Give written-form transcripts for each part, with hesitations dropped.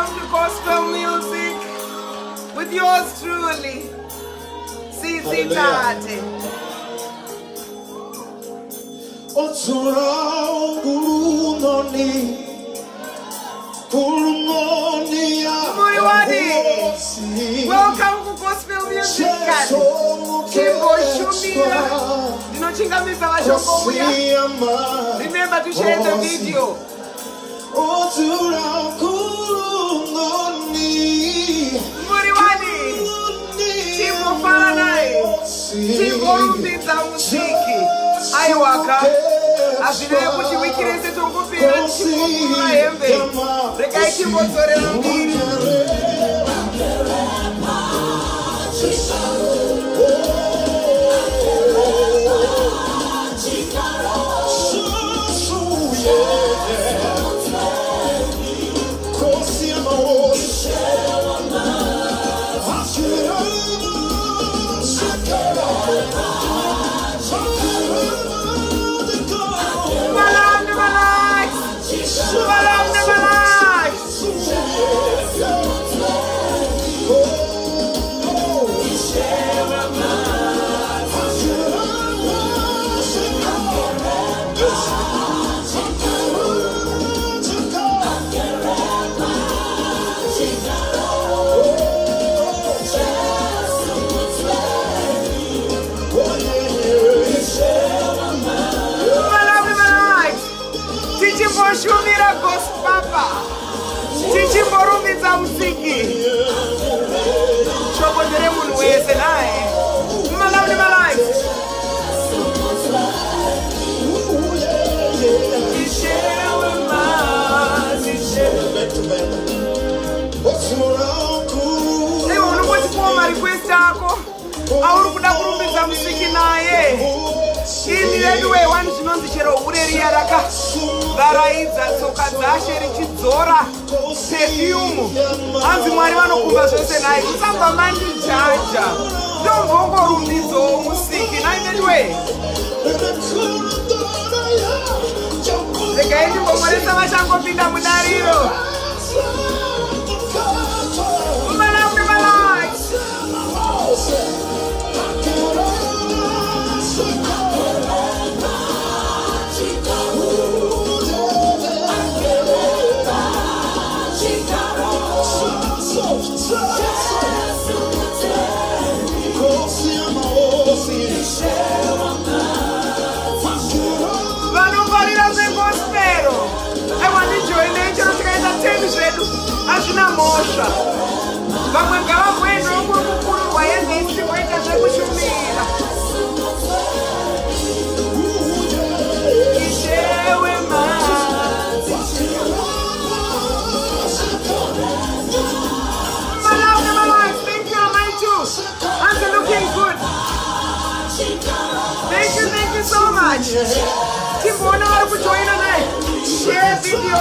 Welcome to Gospel Music with yours truly, Sisi Tate. Mwari, welcome to Gospel Music. Tichishumira. Remember to share the video. Mwari, Timo Faranai, Timo Rumbinza Musiki, Aiwaka, Azirei kuti wikirese tongopera Timo Hembe, regai Timo Torerambiri. Tichishumira Ghost Papa, Tichimborumbidza Musiki. Chokodere munhu wese naye. Malawi malawi. Ewe unongoti kuoma request yako. Auri kuda kurumbidza Musiki naye. Ini anyway one zvinonzi chero ureriya raka varaidza tsoka dzashe richidzora perfume. Hanzi Mwari vanokumba zvose naye kusamba mandijaja ndombongorumbidzo Musiki naye anyway. Regai ndimbomoresa vachangopinda mudariro. Hazvina mosha. Vamwe ngavamboenda mukuru waendesi waita zvekushumira. Ishewe Malawi, thank you, my too. I'm looking good. Thank you so much. Timbona vari kujoina naye. Share video.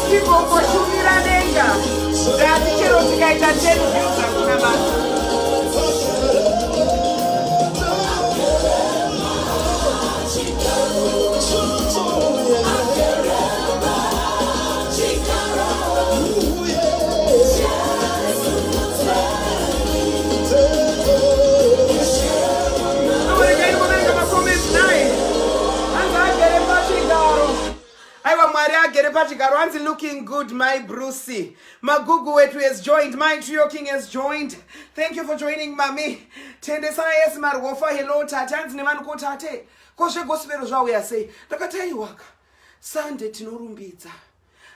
Tichishumira denga. Dati chero tikaita 10 views hakuna basi. Mwari agere pachigaro hanzi looking good my Brucey. Magugu wetu has joined. My Trio King has joined. Thank you for joining mami. Tendesa yes marwofa hello tate hanzi nevanhu ko tate. Koshe gospel zvauya sei. Ndakataiwaka. Sunday tinorumbidza.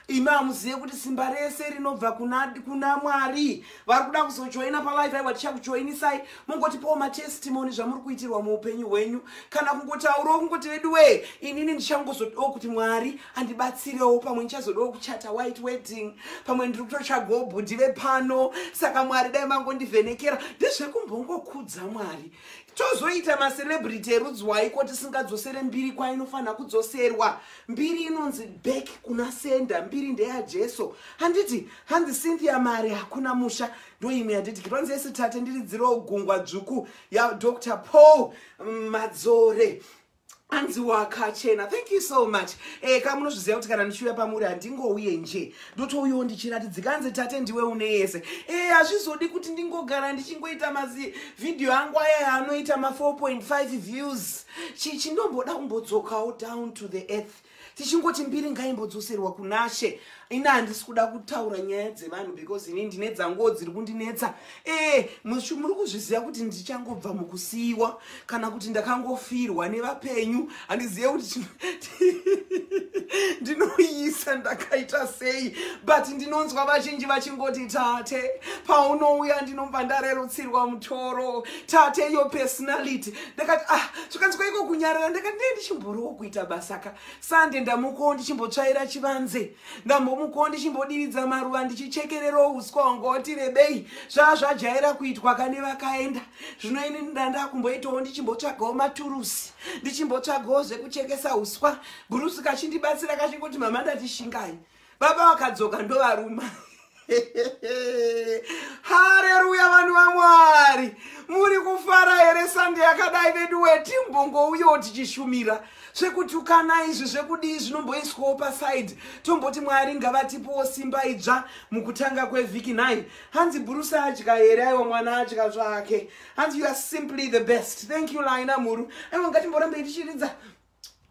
imamuziye kuti simba rese rinobva kuna Mwari. Vari kuda kuzojoina palive aiwa tichakujoinisai. Mungotipawo matestimony zvamuri kuitirwa muupenyu hwenyu. Kana kungotaurawo kungoti vedu we inini ndichangozodawo kuti Mwari andibatsirewo pamwe ndichazodawo kuchata white wedding. Pamwe ndiri kutotsva gobhudhi vepano. Saka Mwari dai mangondivhenekera. Ndezvekumbongokudza Mwari. Tozoita macelebrity erudzwaiko tisingadzosere mbiri kwainofanira kudzoserwa. Mbiri inonzi back kuna senda, mbiri ndeyaJesu. Handiti hanzi Cynthia Mari hakuna musha ndoimwe yanditi kitonzese tate ndiridzirewo gungwa dzvuku yaDr. Paul Madzore. Anzi wakachena. Thank you so much. Kamunozviziva kuti kana ndichiuya pamuri handingouye nje. Ndotouyawo ndichiratidzika anzi tate ndiwe une yese. Hazvizodi kuti ndingogara ndichingoita video yangu aya anoita 4.5 views. Chindomboda kumbodzokawo down to the earth. Tichingoti mbiri ngaimbodzosserwa kunashe. Ina handisi kuda kutaura nyaya dzevanhu because ini ndine dzanguwo dziri kundinetsa. Muri kuzviziva kuti ndichangobva mukusiyiwa kana kuti ndakangofirwa nevapenyu. Handizive kuti ndinoisa ndakaita sei, but ndinonzwa vazhinji vachingoti tate paunouya ndinomba ndarerutsirwa mutoro, tate your personality. Ndakati zvakanzwa iko kunyarara. Ndakati ndichimborowo kuita basaka sande ndamukowo ndichimbotsvaira chivanze, ndambomukowo ndichimbodiridza maruva ndichichekererawo uswa wangoti rebei. Zvazvajaira kuitwa kane vakaenda. Zvino ini ndandakumboitawo ndichimbotsvagawo maturusi, ndichimbotsvagawo zvekuchekesa uswa. Gurusi kachindibatsira kachingoti mama ndatishingai. Baba vakadzoka ndovaruma. Haleluya vanhu vaMwari. Muri kufara here sande yakadai vedu wetimbongouyo tichishumira. Zvekutukana izvi zvekudii zvinomboiswawo paside. Tomboti Mwari ngavatipowo simba idzva mukutanga kwevhiki 9. Hanzi Bruce adya here aiwa mwana adya zvake. Hanzi you are simply the best. Thank you Laina Muru. Aiwa ngatimborambe tichiridza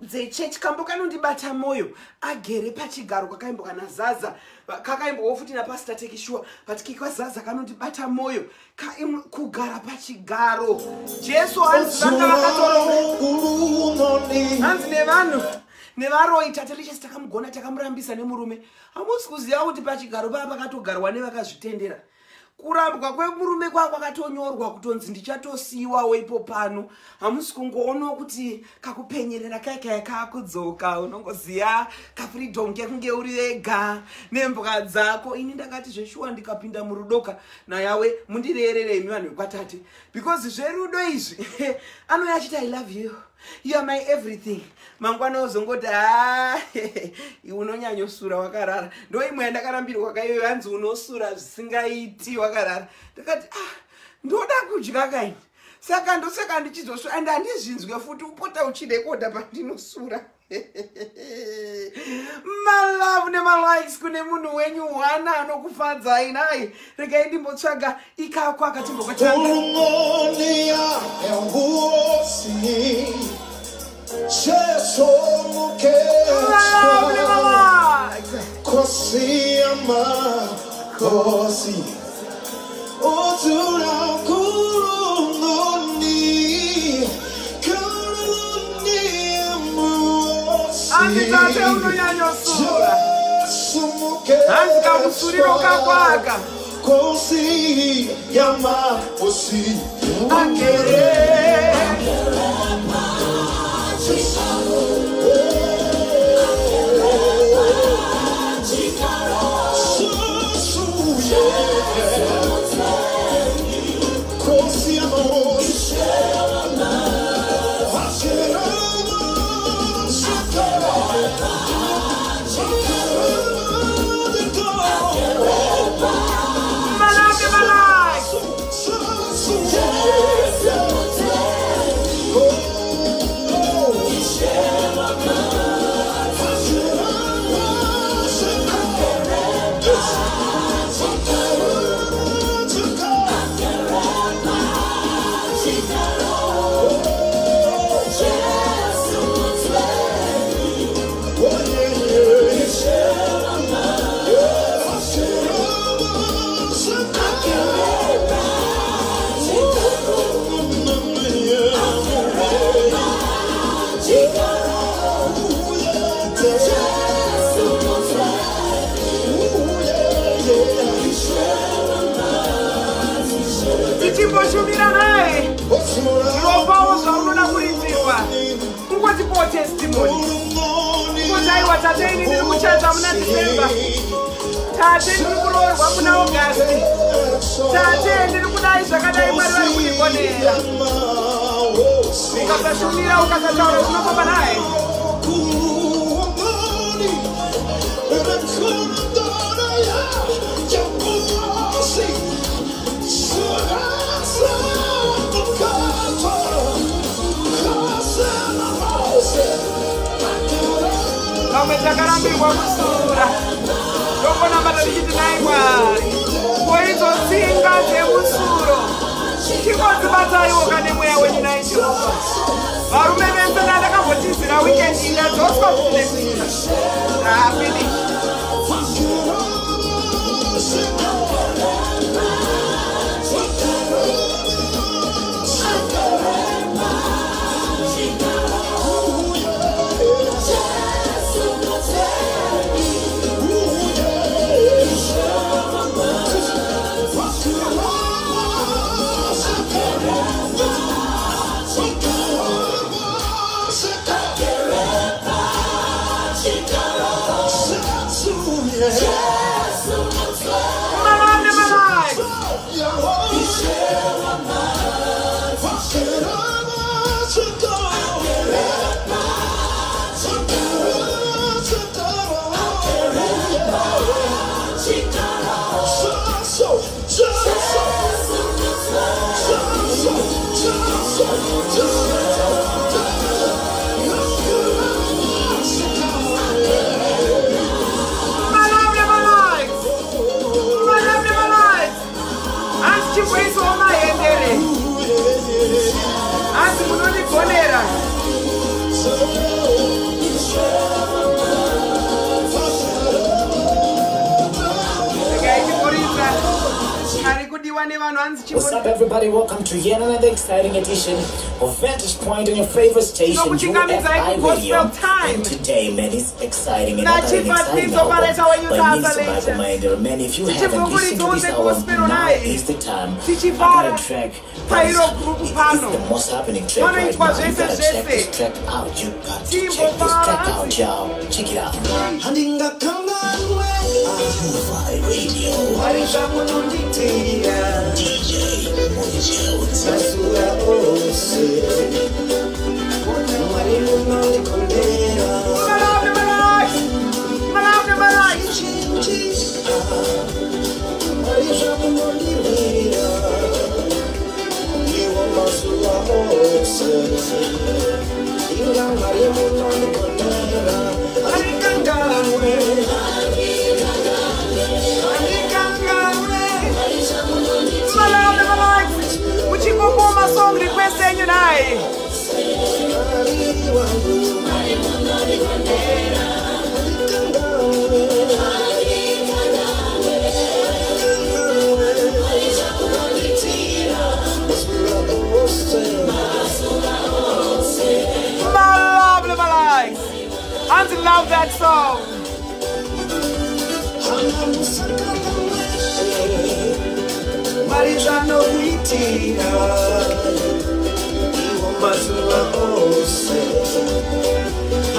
dzechechi kambo kanondibata moyo. Agere pachigaro kakaimbwa naZaza. Kakaimbowo futi napastor Tekishua. But kikwaZaza kanondibata moyo. Kugara pachigaro. Jesu hanzi vanga vakatorora. Hanzi nevanhu nevaroi Tatelicious takamugona takamurambisa nemurume. Hamusi kuziva kuti pachigaro papa pakatogarwa nevakazvitendera. Kurambwa kwemurume kwakatonyorwa kutonzi ndichatosiyiwawo ipo pano. Hamusi kungoonawo kuti kakupenyerera kaika kakudzoka. Unongoziya kafreedom kekunge uri wega nembwa dzako. Ini ndakati zveshuwa ndikapinda murudoka nayawe mundirerere imi vanhu vekwatate. Because zverudo izvi anoya achiti I love you. You are my everything. Mangwana uzongoti unonyanyosura wakarara. Ndo imwe yandakarambirwa kayo hanzi unosura zvisingaiti wakarara. Ndakati ndoda kudya kaini. Saka ndosaka ndichizosura and handizvinzwe futi upota uchirekodha pandinosura. My love nemalikes kune munhu wenyu wana anokufadzai nai. Regai ndimbotsvaga ikako akatimbokatanga. Tate unonyanyosura. Hanzi kamusuriro kakwaka. Kosi yama osi. Agere. Ungotipo testimony. Kutaiwa tate ini ndiri kuchadza muna December. Tate ndiri kuroorwa muna August. Tate ndiri kudai zvakadai Mwari vari kundigonera. Ukasashumira ukasataura unofamba naye. Vamwe takarambirwa kusura. Ndongona mbata tichiti nai Mwari. Koitotsinga dzemusuro. Chikodzibataiwo kane mweya wenyu nai Jehovha. Varume vese ndandakambotizira weekend ndadzoswa kuti nekuita. Ndafini. What's up, everybody? Welcome to yet another exciting edition of Vantage Point on your favorite station, UFI Radio. And today, man, it's exciting and not an exciting album, but needs to be reminder. Man, if you haven't listened to this album, now is the time. I got a track that is the most happening track right now. You gotta check this track out. You got to check this track out, y'all. Check it out. UFI Radio. DJ Uchingopoma song request yenyu naye. I love that song. Marijano witira iwo mazula ose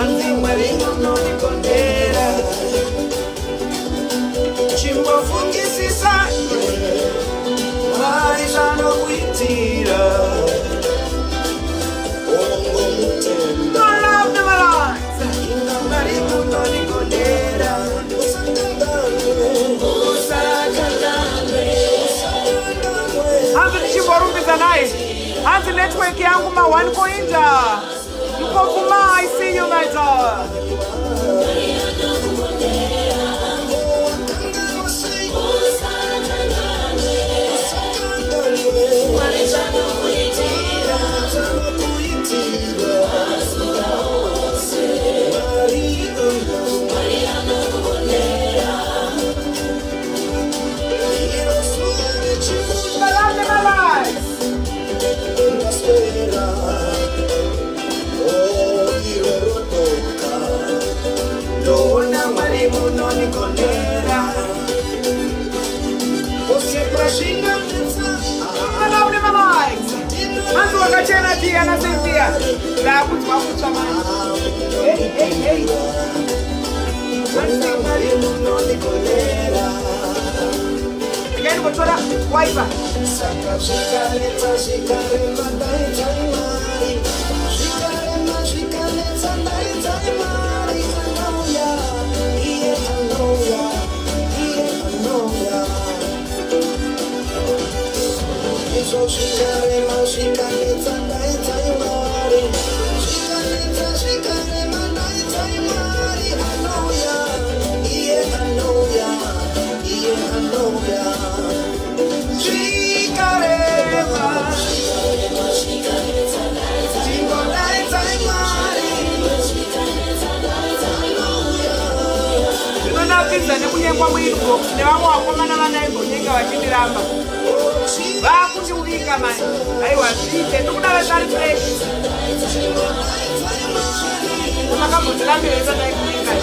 andi marino no nikondera chimbo fungisisa Marijano witira ongo mutemba I love them a lot. Marino no nikondera Hanzi chivorumbidza naye. Hanzi network yangu ma 1 coinja. Mukofuma, I see you my daughter. Wakachena dia na Cynthia. La kutwa kutwa mani. Imba. Nekunyengwa mwirwo nevamwe vakomana vanaigonyenge vachindiramba vakundiuvika mani aiwa zviite ndikuda vezvari fresh makambondirambiresa ndaikuningai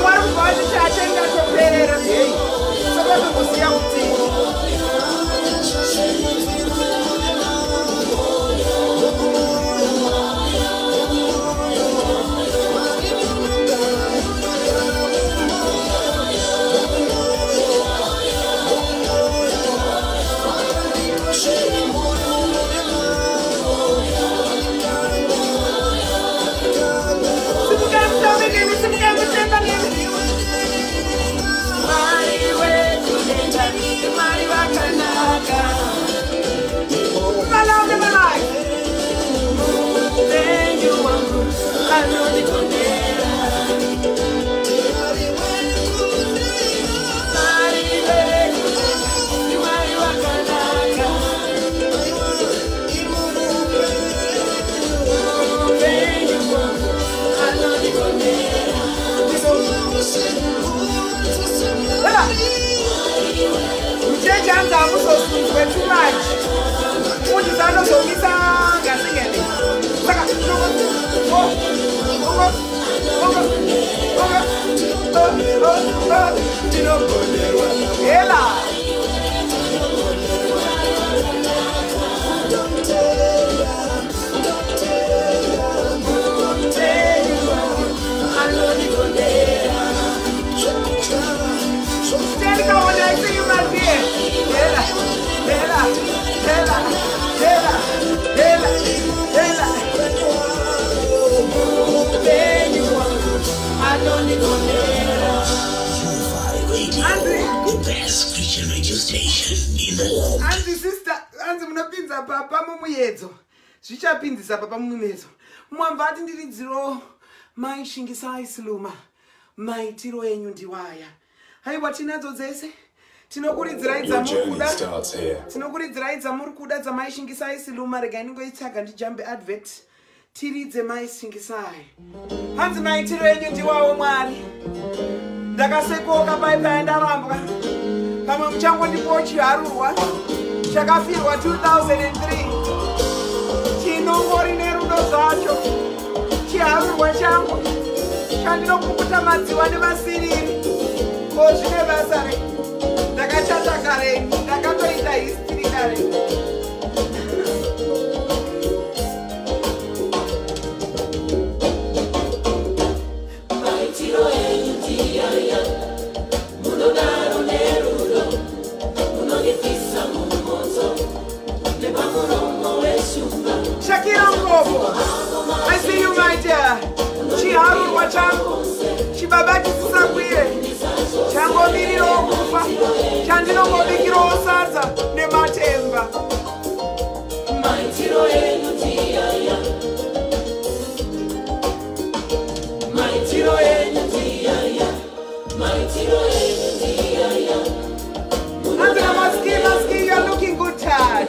Mwari kubvachi atenda toperera hei saka tokuziya kuti too much. What is that? So, Miss Gassingene. Best Christian radio station in the world. Anzi sister, anzi munopinza papa mumuyedzo. Zvichapinzisa papa mumuyedzo. Mwamvati ndiri dziro maishingisai siluma. Maitiro enyu ndiwaya. Haiwa tinadzo dzese. Tinokuridzirai dzamukuda. Tinokuridzirai dzamurikuda dzamaishingisai siluma regai ningoitsvaga ndijambe advert. Tiridze maishingisai. Hanzi maitiro enyu ndiwawo Mwari. Ndakasekoka pai ndarambwa. Pamwe muchango ndipo chiharurwa chakafirwa 2003. Chinongori nerudo zvacho. Chiharurwa changu chandinokukuta madziwa nevasiriri. Ko zvine basa re. Ndakachata kare, ndakatoita history kare. Maitiro enyu ndiyaya. Munodaro nerudo. Munonifisa mumoto. Nepamuromo weshumba. Shakira Ngobo. I see you my dear. Chiharurwa changu. Chibabaki sisakwire. Chango miriro kufa. Chandinongobikiro sadza nematemba. Maitiro enyu ndiyaya. Maitiro enyu ndiyaya. Maitiro enyu ndiyaya. Andrea Maski, you're looking good, Tad.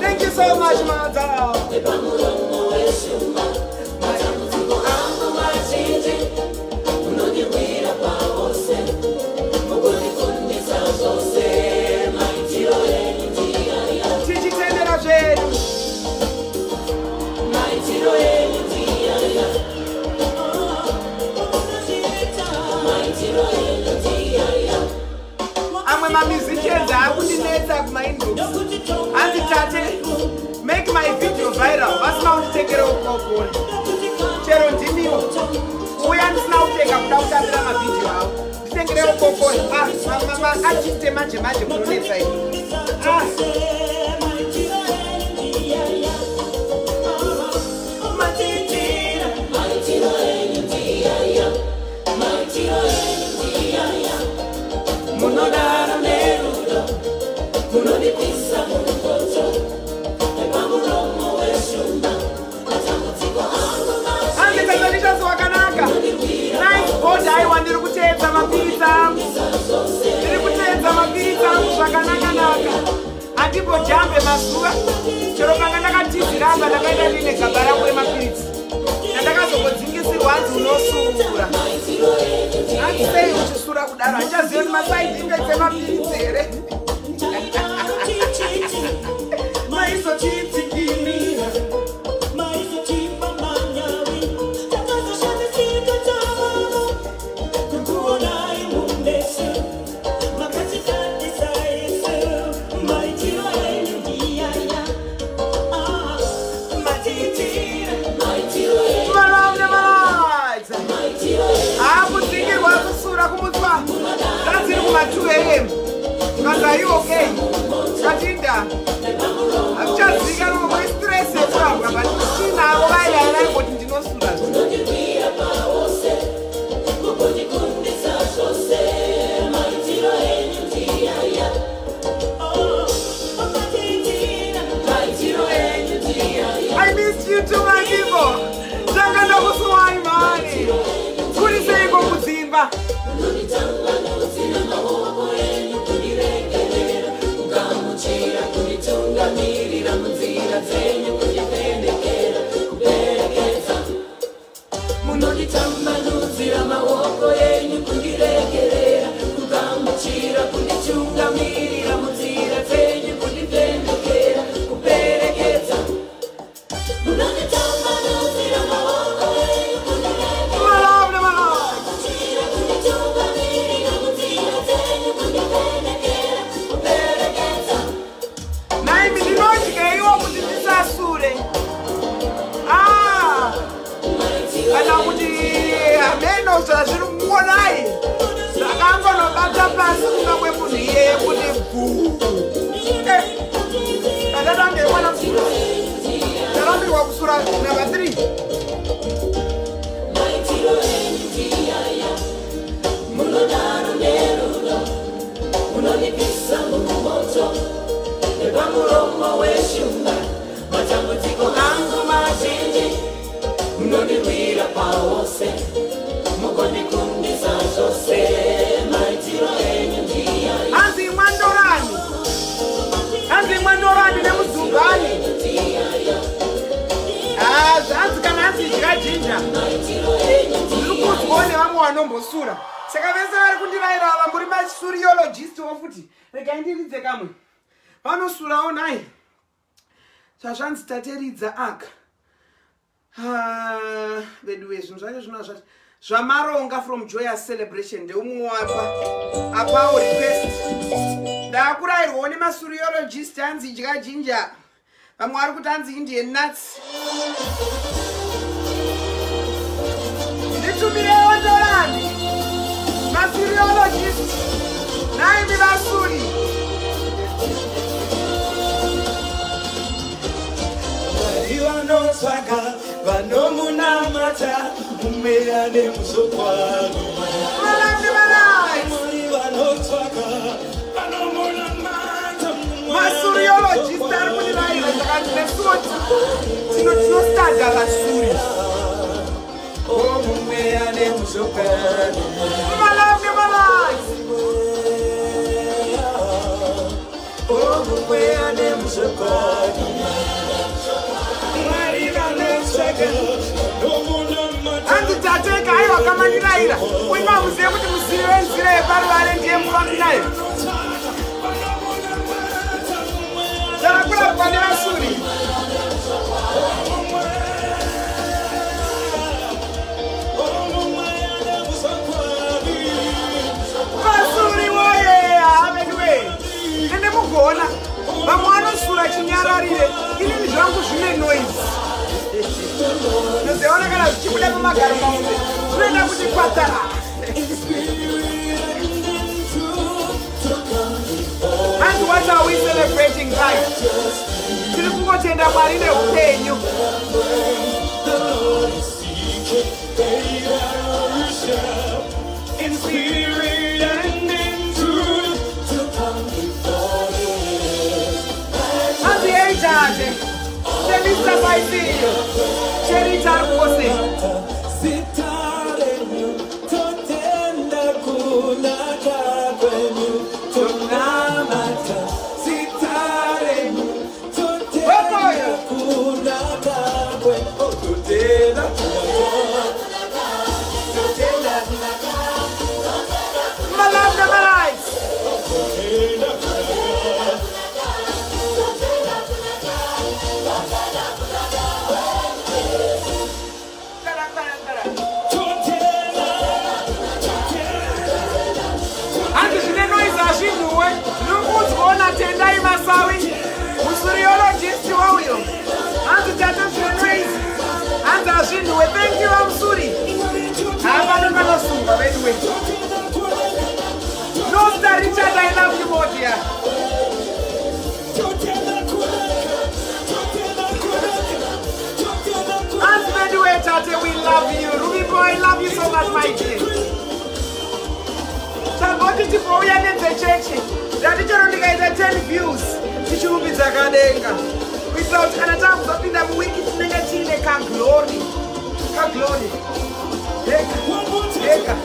Thank you so much, Mother. my musicians are good in it, my inbox. And the Tate, make my video viral. What's now to take it over? Cheron Jimmy, we are now take up my video out. Take it over. Mama, I just say much on this side. I want to take some pizza. I did go jump in my school. Chorokanga Tichishumira, and I got in a cabara with my pizza. And I got to go to one to no sura. I say, which is Sura, I just did my side in my pizza. My so cheap to give me. At 2 a.m. Because are you okay? Katinda, I'm just thinking of my stress and problem, but see now why I like what you know. I missed you too, my people. Janga was my money. Good is a go to Zimba. Number 3. Sura. Sekavesa kundiraira vamburi masuriologist wofuti. Rekaindiridze kamwe. Vanosura onai. Zvazvanzi tateridza aka. Veduwe zvinhu zvacho zvinazvati. Zvamaronga from joyous celebration ndeumwe apa request. Ndakurayirwawo nemasuriologist anzi idya ginger. Vamwe vari kuti anzi Indian nuts. Nditumirewo ndorani. Masuriologist. Naimi vasuri. Vanosaka, vanomunamata, umeyane musokwano. Vanosaka, vanomunamata, Masuriologist ari kuniraira zvakandinetsoti. Tinostada vasuri. umeyane musokwano. Umeyane musokwano. Anzi tateka aiwa kamaniraira. Uima muzive kuti musiri wenzira yeparuvare ndiye mufambi nayo. Zvakakura pane vasuri. Vasuri woye, havedu tichikuda pamagaro maunze tinoenda kuti kwatara and what are we celebrating life tiri kungotenda Mwari neupenyu in spirit and in truth to come before Him. And the age, Mr. Baisio, Cherry Tarkose, Sitarenu, Totenda Kunaka, Tonamata, Sitarenu, Totenda Kunaka, Totenda my love, my life. And zvineno izvazvinhuwe nokuzvona tendai masawi musuriologist wauyo hanzi tate zvineno izvi hanzi hazvinhuwe thank you vamusuri havano vanosungwa veduwe no star Richard I love you more dear and veduwe tate we love you Ruby boy I love you so much my dear Tangoti tipouya nedzechechi ndatichero ndikaita 10 views tichirumbidza kadenga kuitira kuti kana takuzopinda muwiki tinenge tiine kaglori heka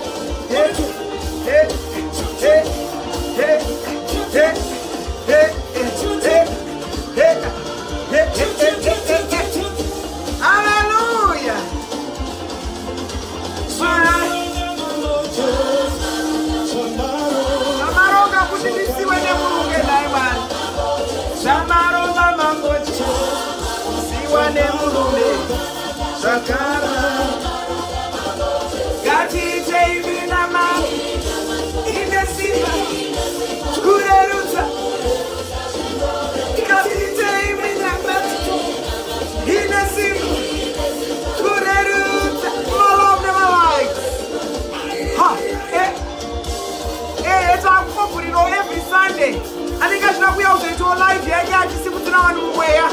hallelujah Zamaronga kuti ndisiwe nemurunge naye Mwari Zamaronga mangoti siwa nemurunge Zakara Gatiite ivi namari Ine simba Kurerutsa Gatiite ivi namari Ine simba Kurerutsa All of them alike Ha, it's our company every Sunday. I think I should have to do a live here. I just see what's on where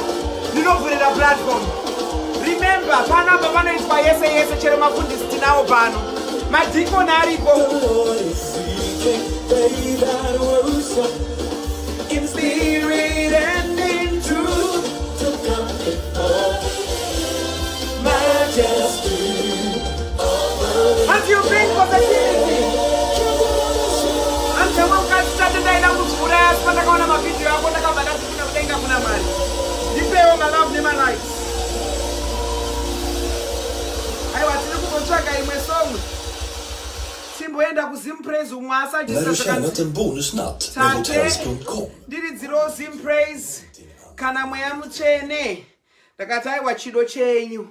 you don't put it a platform. Remember, Pana Bavana is by SAS Cherema Fundis Tinao Bano. My Diko Narico in spirit and in truth to come before majesty. As you bring positivity. Kama ukatata ndaenda kuvura asipatakaona mavideo yako ndakabva ndasipinda kudenga kuna Mwari ndipewo my love nema life aiwa tiri kungotsvaga imwe song timboenda kuzimpraise umwe asajisaatate ndiridziro zimpraise kana mweya mutsvene ndakati aiwa chido chenyu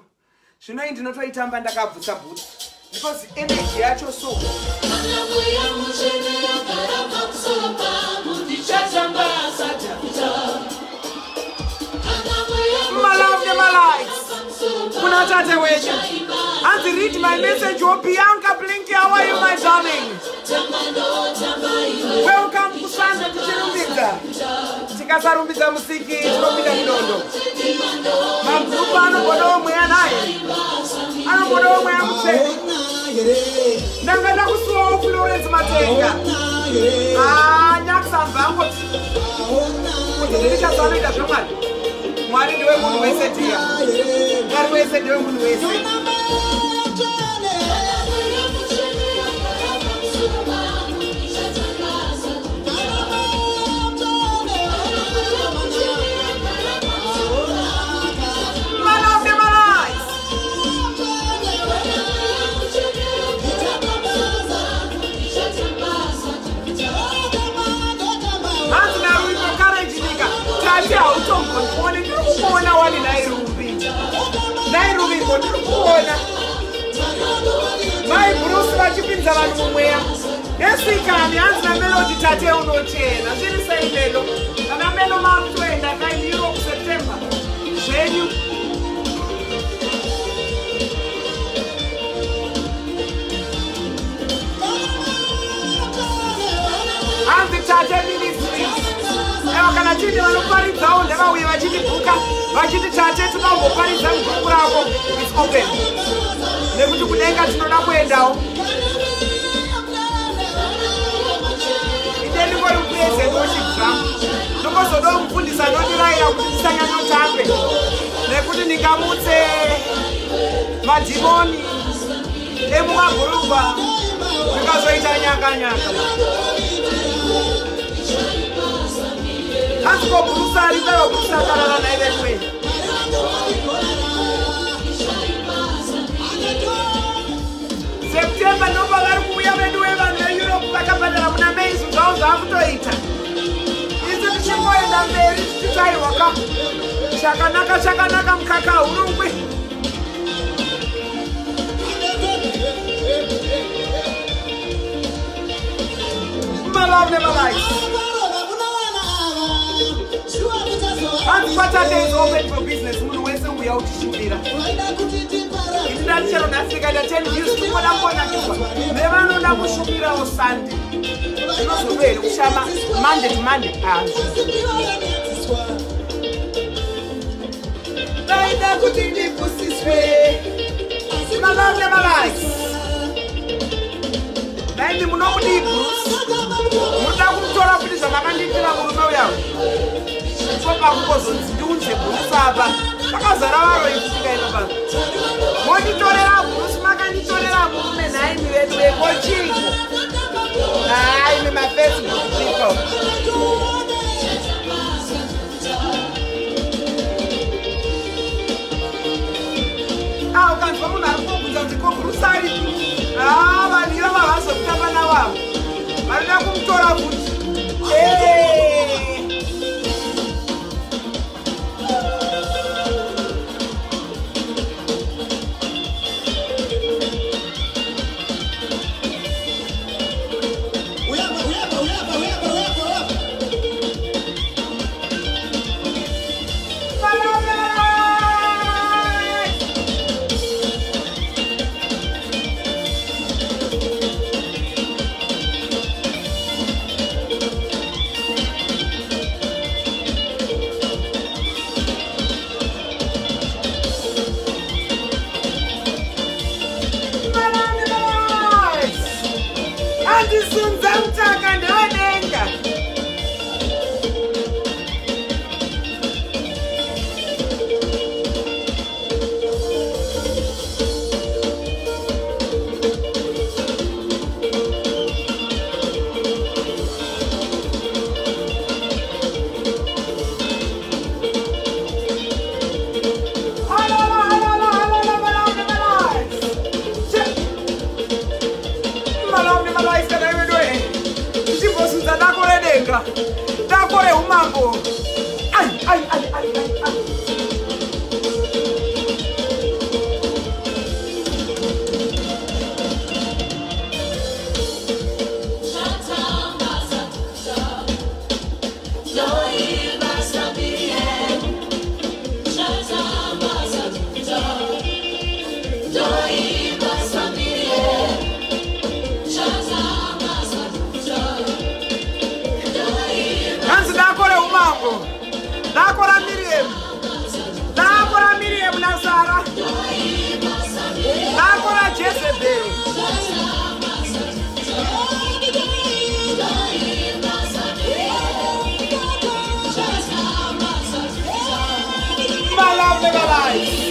zvino ndinotoitamba ndakabvutsa bvutsa because energy yacho so my love my life kuna tate wetu and read my message oh Bianca Blinky how are you my darling welcome kusanda tichirumbidza tikasarumbidza musiki tinopinda mudondo magrupu anogodawo mweya naye anogodawo mweya mutsvene ndangada kusuwawo Florence Matenga nyakusambangoti kuti ndichazvanoita zvomwari Mwari ndiwe munhu wese tiya Mwari wese ndiwe munhu wese kuona wani Nairobi ndiri kuona mai Bruce vachipinza vanhu mumweya yesikani hanzi namelodi tate unochena zviri sei melo kana melo makutoenda kaindiro kuSeptember zvenyu Vamweni vanoparidzawo ndavauye vachitibuka vachiti tate tunamboparidza mubhuku rako it's open nekuti kudenga tinoda kuendawo ine ndingori kuedze ndochibva ndokozoda kumufundisa nondirayira kuti tisanyanyotambe nekuti ndingamutse madhimoni emukagurugwa zvikazoita nyaka-nyaka azikoburusari perokusakarara naivetwe september ndopa vari kuuya vedu vevanhu veeurope vakabhadhara muna maizu zvavo zvaakutoita isi tichingoenda mberi tichitaiwaka chakanaka mukaka hurungwi Love never lies. And Saturday is open for business. We are Tichishumira. In that channel, in Africa, the 10 years to what I'm going to do. Never know that we should be on Sunday. Not the way, Monday to Monday. I could in the this way. My love never lies. Naindi munokudi Bruce muda kumtora kuti zvamanganditira murume uya sopa kukozonzi ndiunze Bruce apa takazara varo ikusvika ino pano monditorera Bruce makanditorera murume naimi vedu vekochiko naimi mafacebook people ukanzwa munhu ari kobvunza kuti ko Bruce ari vanhu ivava vazokutamba navavo vanoda kumutora kuti dakore umambo Nakora Miriam Nazara. Nakora Jezebel. My love never lies.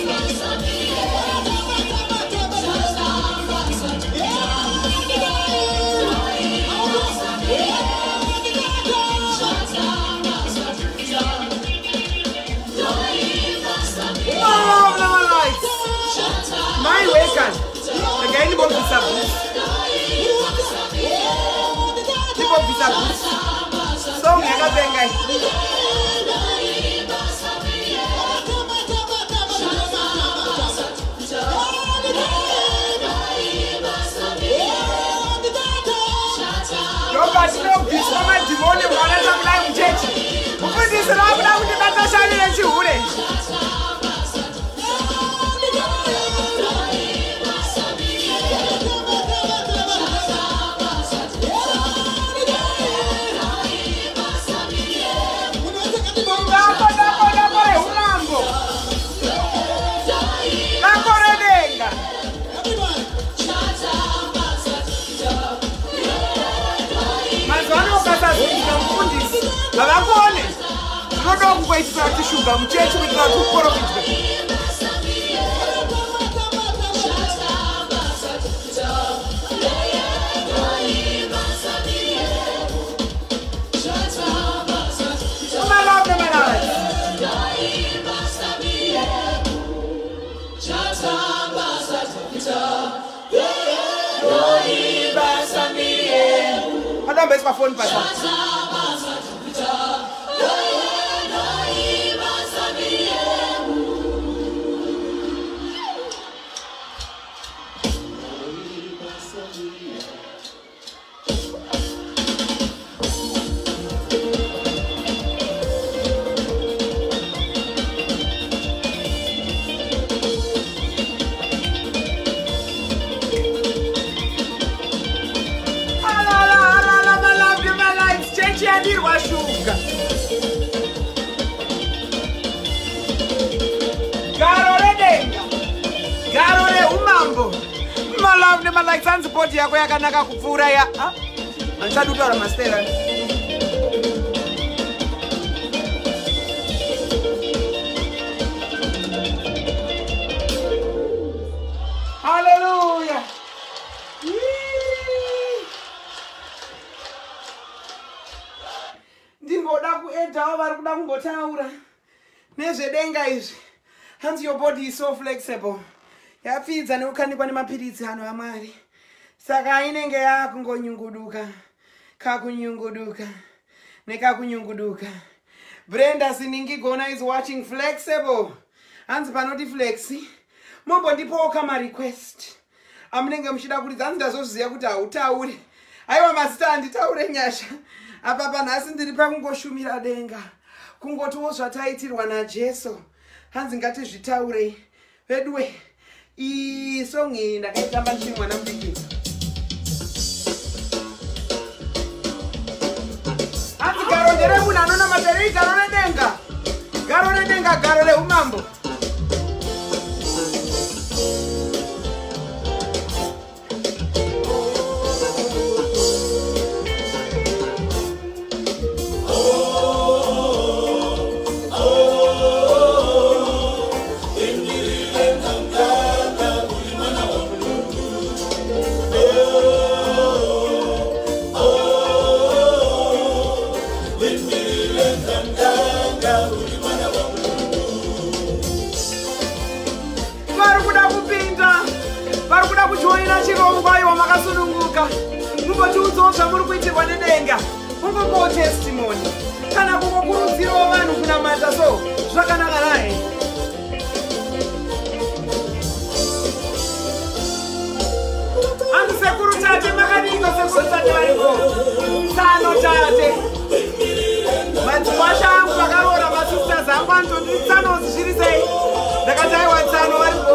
My weekend. Again, you won't be sabus. You won't be sabus. So, I'm not saying, guys. You're going to know this woman, the morning, one of them, like, church. Put this around now with the better shining and you wouldn't. Havakone. Zvinoda kungoitisa Tishumba muchechi kuitira kuti uprofitwe. Adam best my phone pass. Like transport yako yakanaka kupfura ya anchadu kutaura mastera. Hallelujah. Ndingoda kuedhawo vari kuda kungotaura nezvedenga izvi. Hands your body is so flexible. Yapfidza neukanikwa nemapiritsi ano aMwari. Saka inenge yakungonyunguduka, kakunyunguduka, nekakunyunguduka. Brenda Siningigona is watching flexible. Hanzi panoti flexi. Mombo ndipo kama request. Amunenge muchida kuti dzanzi ndazozviziva kuti hautaure. Aiwa masita handitaure nyasha. Apa panhasi ndiri pakungoshumira denga. Kungotiwo zvataitirwa naJesu. Hanzi ngatizvitaurei. Vedwe. Song iyi ndakaitamba ndichiri mwana mudiki. Hanzi garo nderemunhu anonamata rei garo redenga. Garo redenga, garo reumambo. Kujoina chirongwa iwa makasununguka. Mungotiudzawo zvamuri kuitirwa nedenga. Mungopawo testimony. Kana kungokurudzirawo vanhu kunamata so zvakanaka naye. Hanzi sekuru tate makadingo sekuru tate variko. Tsano tate. Madzimwa shangu vakarora masisters angu anototi tsano zviri sei. Ndakati aiwa tsano variko.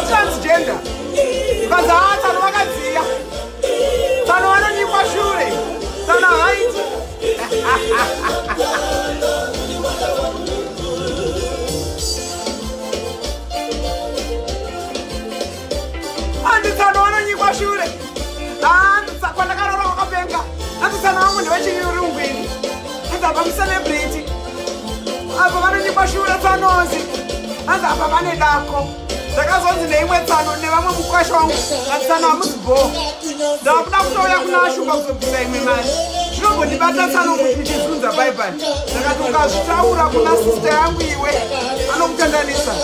Transgender. Bazata no magazia. Tano anani kwa shule. Tana height. Andi tano anani kwa shule. Andi kwa ndakarora wakapenga. Andi tano wangu ndiwe chinyuri ungwini. Andi apa celebrity. music. Anza apa pane dako. Ndakazonzi neimwe tsano nevamwe mukwasha wangu atsano amuzibo. Ndakuda kutoya kuna shuka kuzobvisa imwe mari. Zvinongondibata tsano kuti ndichizunza bhaibhari. Ndakati ukazvitaura kuna sista yangu iwe anokutandanisa.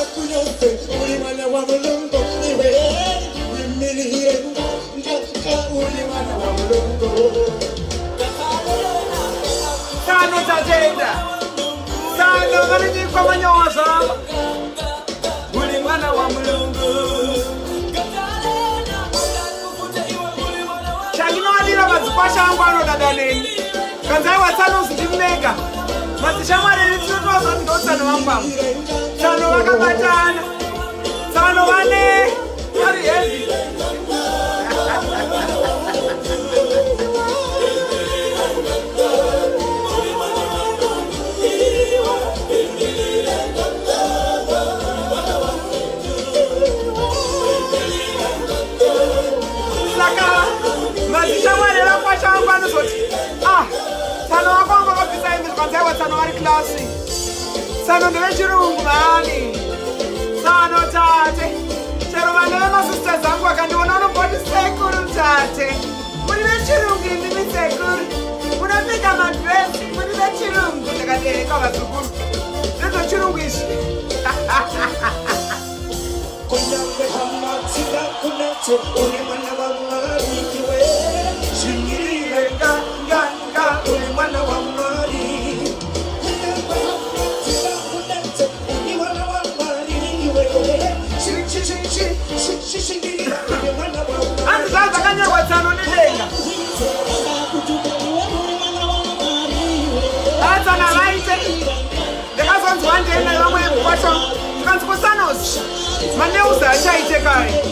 Tsano tatenda. Tsano vanonyikwa manyowa zvavo. Uli mwana wa mulungu. Chandinoadira madzikosha angu anodada neni. Kanzaiwa Tsano zindimega. Madzishamwari tinotoza kuti ndotsano wangu. Tsano vakabatana. Tsano vane vari heavy. Mazishamwari rakwasha wangu anozoti Tsano wako wangu wakabvisa imi zvakanzaiwa Tsano vari klasi. Tsano ndevechirungu mani. Tsano tate. Chero vana vemasisters angu vakandiona vanomboti sekuru tate. Muri vechirungu indimi sekuru. Munopfeka madresi muri vechirungu. Ndakadereka vazukuru. Ndezvechirungu izvi. Kunyange hamatsika kunetse uri mwana wa Mwari iwe. Shingirire nga uri mwana wa Mwari. Kunyange hamatsika kunetse uri mwana wa Mwari iwe. Shingirire uri mwana wa Mwari. Andizaza kanyagwa Tsano nedenga. Atsana vaite. Ndakazonzi vandenda vamwe kukwasha. Kanzi kusanozi. Maneuzi achaite kare.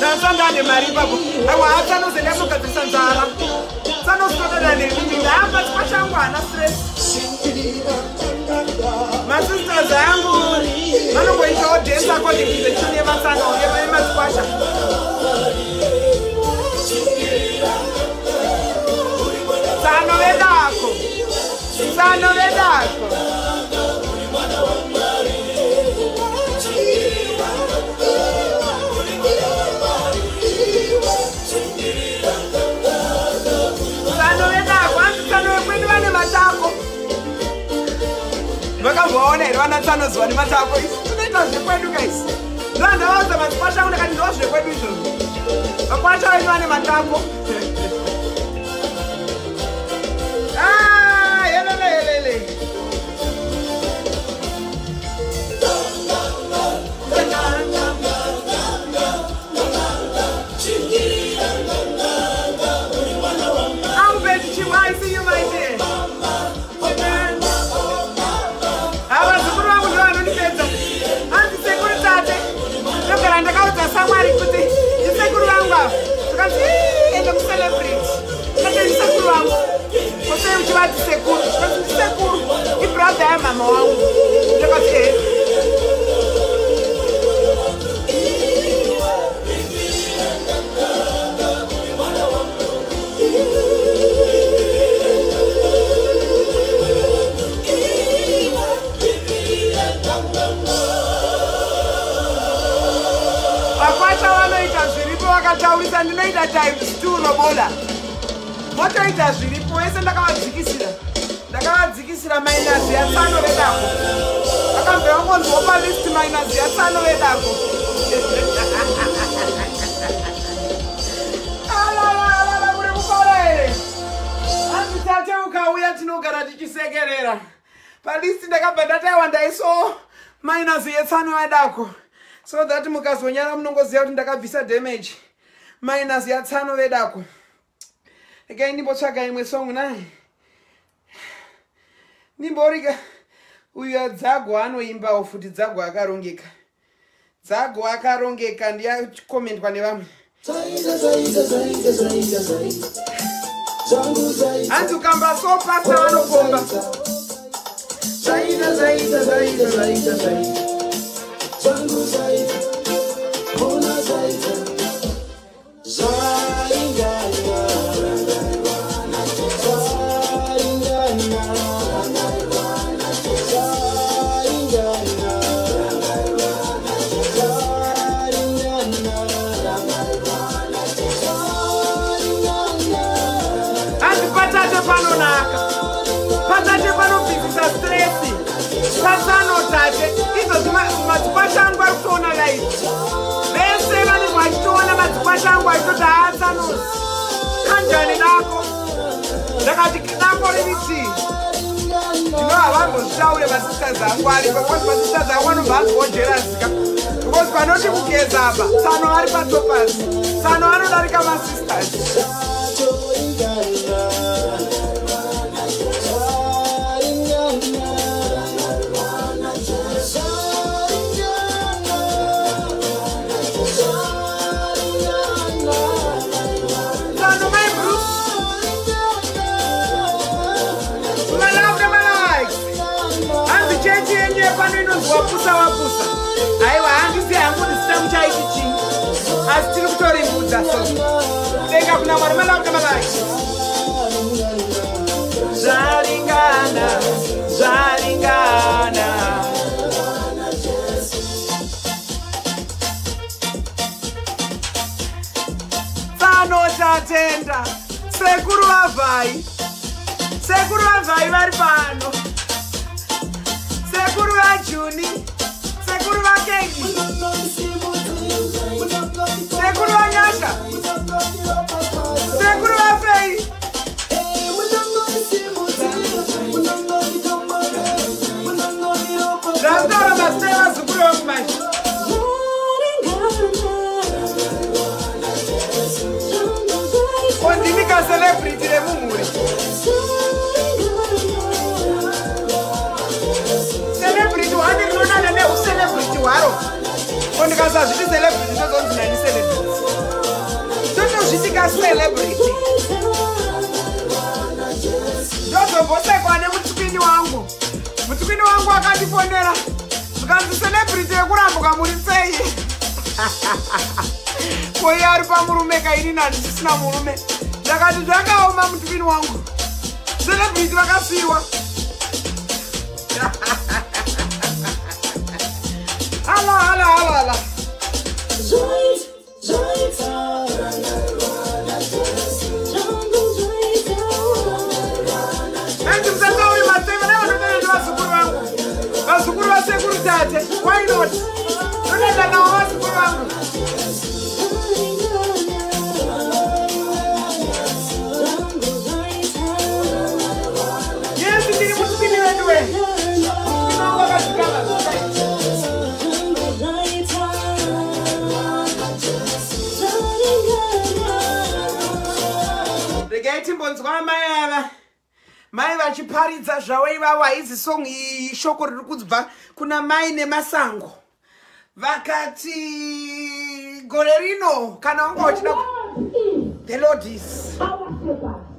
Nasandane mari ipapo. Aiwa Tsanozi ndakugadzisa nzara. Tsanozi todada neni. Ndahamba tikwashangu hana stress. Masisters angu vanongoitawo dance according to the tune yevatsano yematikwasha. Tsano vedako. Tsano vedako. Vakamboona here vana Tsano zuva nematako isi tunoita zvekwedu kaisi. Ndandavaudza mazikwasha angu ndakati ndo zvekwedu izvozvo. Vakwasha venyu vane matako. Yelele. I'm ready to I see you my dear. Ndakaudza Mwari kuti ndisekuru vangu ava. Tikati ende kucelebrate. Ndakati ndisekuru vangu. Kosei uchivati sekuru. Tikati ndisekuru. Ibrother yamama wangu. Ndakati vakwasha vanoita zviripo vakataurisa ndinoita times 2 nobola. Motoita zviripo vese ndakavadzikisira minus ya Tsano vedako. Vakambe vangonzwa palist minus ya Tsano vedako. Kuri kukora here. Hanzi tate ukauya tinogara tichisekerera. Palist ndakabva ndataiwa ndaiso minus ya Tsano vedako. So that mukazonyara munongoziva kuti ndakabvisa damage minus ya Tsano vedako. Regai ndimbotsvaga imwe song nai. Ndimborika uyo Dzago anoimbawo futi Dzago akarongeka. Dzago akarongeka ndiyakomentwa nevamwe. Hanzi ukamba so pasta vanokomba. Zaida. Zangu zaida, bona zaida, zaida. Jani Nako. Nako Limiti. You know, I was shouting my sisters and Mwari, because my sisters are one of us who are jealous. Because my not even cares about Sano Aripa Topas. Sano Arika, my sisters. Wapusa wapusa. Aiwa handisi yangu ndisitamu cha ichi chini. Asitili kutori mbuza so. Tenga kuna marmela kama like. Zalingana, zalingana. Tano tatenda. Sekuru wavai. Sekuru wavai varipano. Sekuru wa Juni, Sekuru wa Kengi, Sekuru wa Nyasha, Sekuru wa Fei. Rastara Mastera Sekuru wa Kumashi. Ondimika celebrity le mumuri. Celebrity waro. Quando casa gente celebrity não dá nada celebrity. Então gente que celebrity. Jojo você quando mutukini wangu akatiponera. Mukanzi celebrity ekurambuka muri sei. Koi ari pamurume kaini nani sina murume. Ndakati zvakaoma mutukini wangu. Celebrity vakasiwa. Hala. Antu msasa uli matema na wanapenda ni wasukuru wangu. Wasukuru wa sekuru tate. Why not? Unenda na wasukuru wangu. Yes, ndini mutukini wenduwe. Mungu wakatikala. Timbonzwa mai vachiparidza zvavo ivava idzi song ishoko riri kubva kuna mai nemasango vakati gore rino kana wanga wachida the lordis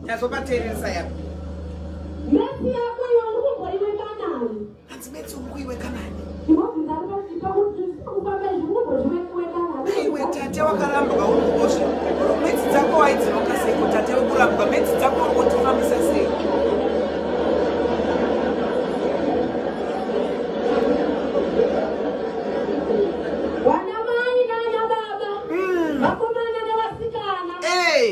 yazopateeresa yapo hanzi metsi unguiwe kanani aiwe tate wakarambwa urikosha metsi dzako waidzinoka seiko tate wekurambwa metsi dzako urikotifambisa sei vanamai nana baba vakomana nevasikana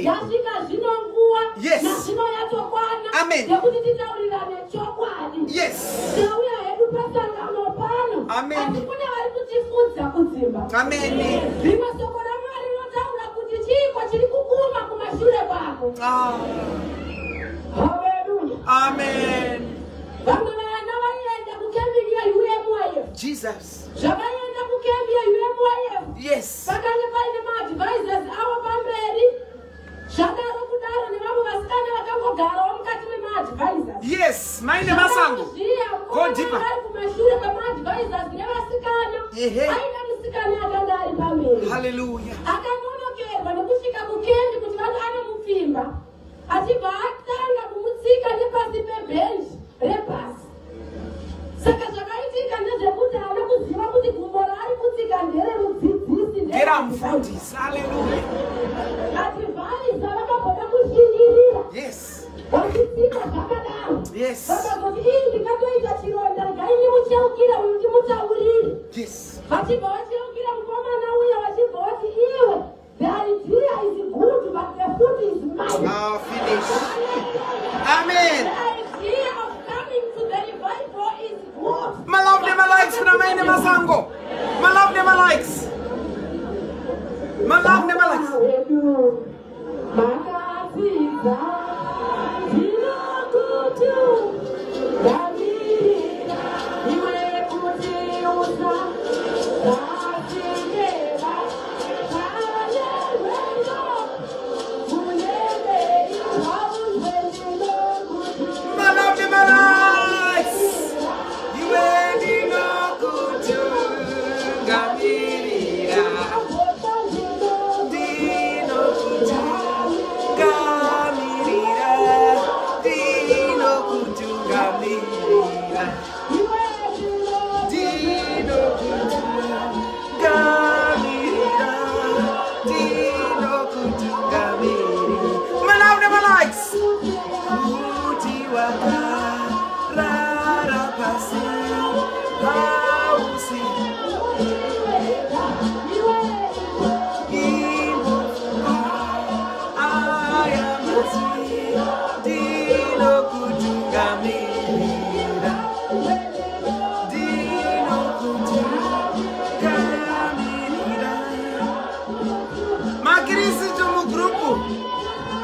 yasvika zvino nguva nazvino yatokwana yekuti titaurirane chokwadi tauya hedu pasangano pano asi kune vari kutifudza kudzimba rimwe soko ramwari rinotaura kuti chiiko chiri kukuma kumashure kwako haleluya amen vamwe vana vaienda kukembiri yeUMIF Jesus zvavaenda kukembi yeUMIF pakanga paine maadvisors avo pamberi zvadaro kudaro nevamwe vasikana vakangogarawo mukati memaadvisors maine masango vari kumashure kwemaadvisors nevasikana aina musikana akanga ari pamberi haleluya akanonokerwa nekusvika kukembi kuti vanhu anomupfimba achibva atanga kumutsika nepasi pebhenji repasi saka zvakaitika ndezvekuti haana kuziva kuti gumbo raari kutsika nderemudzidzisi nderamufundisi haleluya adhivhaisa vakagona kushingirira vachitsika zvakadaro vakazoti ii ndingatoita chironda regai ndimucheukira uyu ndimutaurire vachibva vacheukira mukomana uya vachibva vati iwe the idea is good but the food is mine finish amen the idea of coming to the revival is good my love never likes kuna maine masango my love never likes my love never likes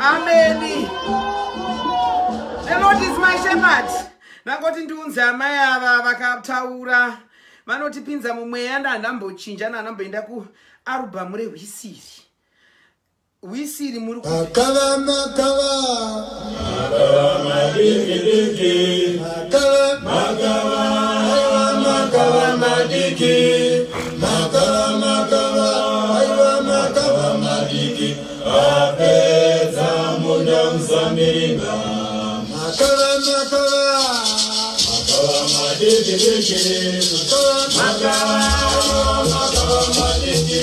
Amen. The Lord is my shepherd. Nangoti ndiunza mai ava vakataura vanotipinza mumweya ndandambochinja nandamboenda kuarubhamu reHwisiri muri makava madiki makava madiki makava madiki apedza munda mzamiringa makava madiki makava madiki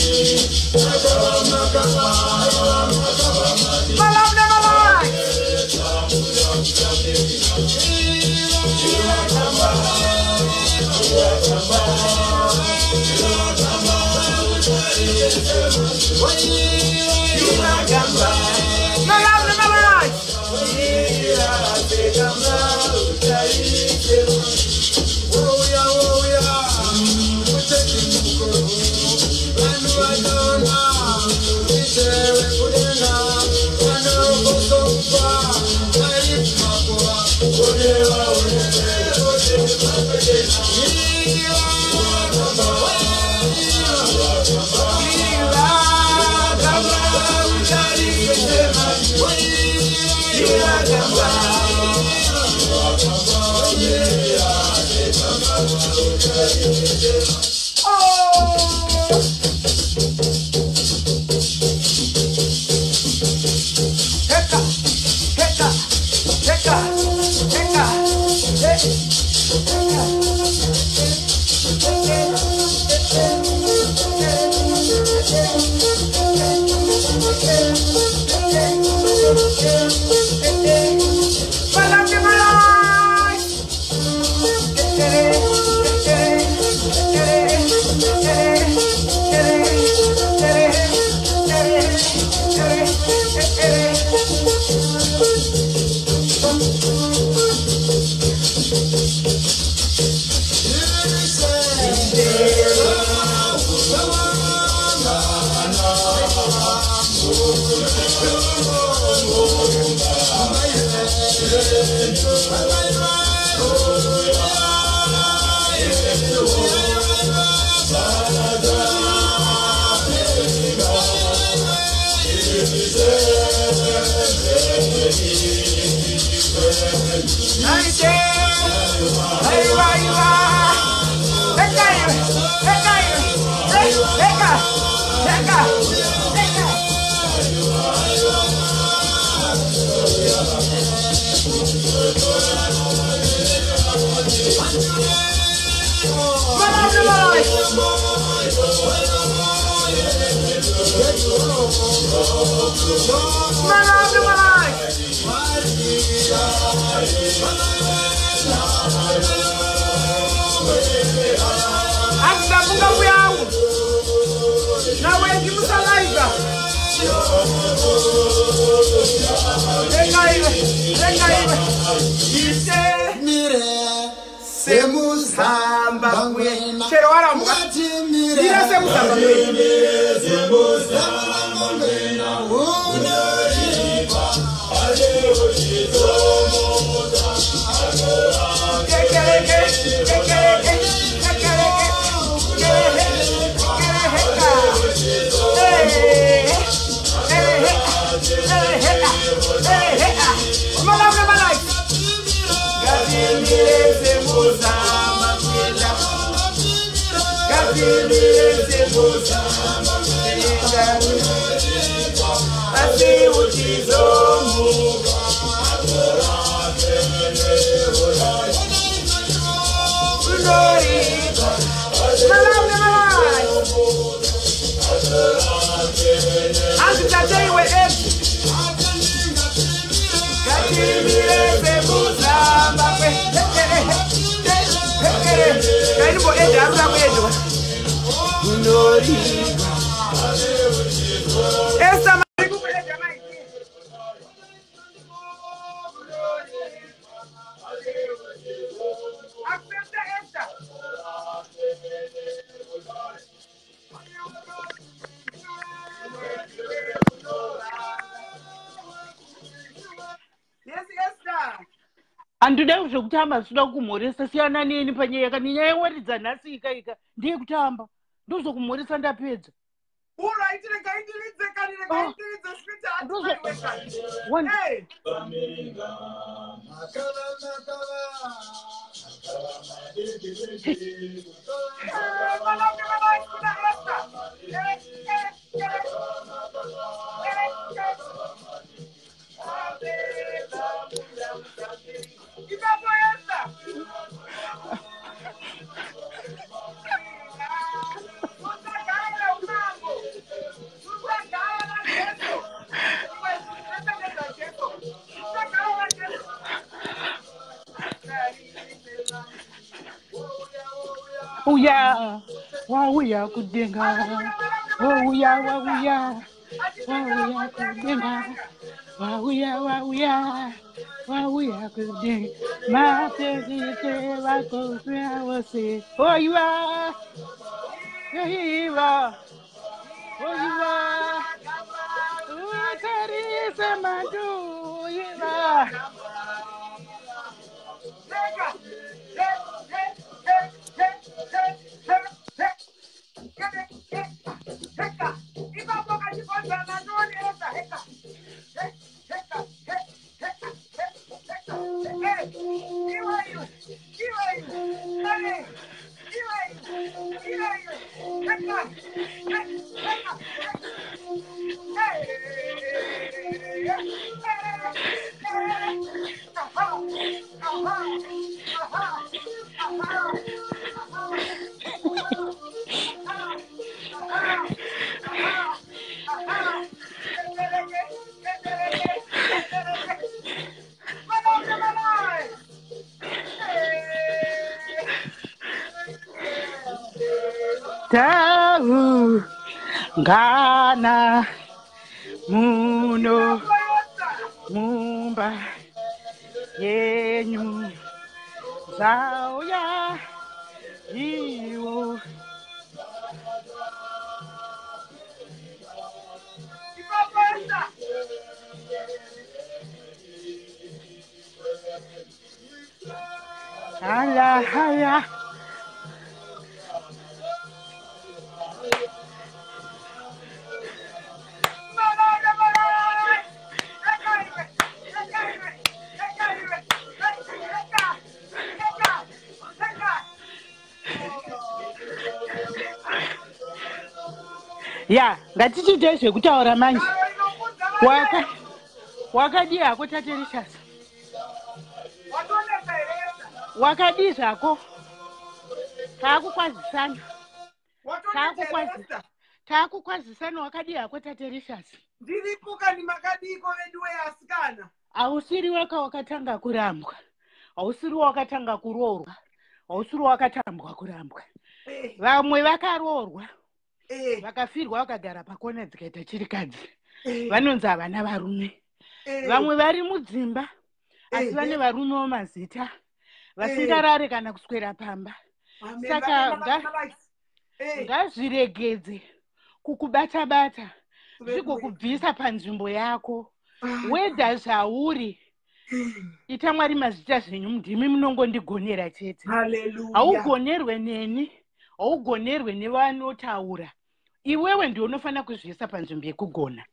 Kainbo Eda Abra Edwa. Munori. Esther Mariku Eda Mike. Accept Esther. Yes, Esther. Andida zvekutamba zvinoda kumhoresa siyana neni panyaya kaninya yewaridza nhasi ika ndiye kutamba ndozokumhoresa ndapedza. All right, rekaindiridze kani rekaindiridze swita One. Hey. Uya, wauya kudenga. Wauya kudenga. Wauya kudenga. Mapezite wakosea wose. Oiwa. Oiwa. Utarise mandu. Oiwa. Tahu ngana muno mumba yenyu zauya iwo haya ya ngatichite zvekutaura manje. Wakadi hako Tatelicious. Wakadi zvako. Takukwazisana wakadi hako Tatelicious. Ndiripo kani makadiko vedu weasikana. Ausiri wakatanga kurambwa. Ausiri wakatanga kuroorwa. Ausiri wakatambwa kurambwa. Vamwe vakaroorwa. Vakafirwa vakagara pakona dzikaita chirikadzi. Vanonzi havana varume. Vamwe vari mudzimba asi vane varume wamazita vasingarare kana kuswera pamba. Saka ngazviregedze kukubata-bata zvigokubvisa panzvimbo yako. Wedha zvauri ita Mwari mazita zvenyu ndimi munongondigonera chete. Haugonerwe neni, haugonerwe nevanotaura. Iwewe ndio unofanira kuzviisa panzvimbo yekugona.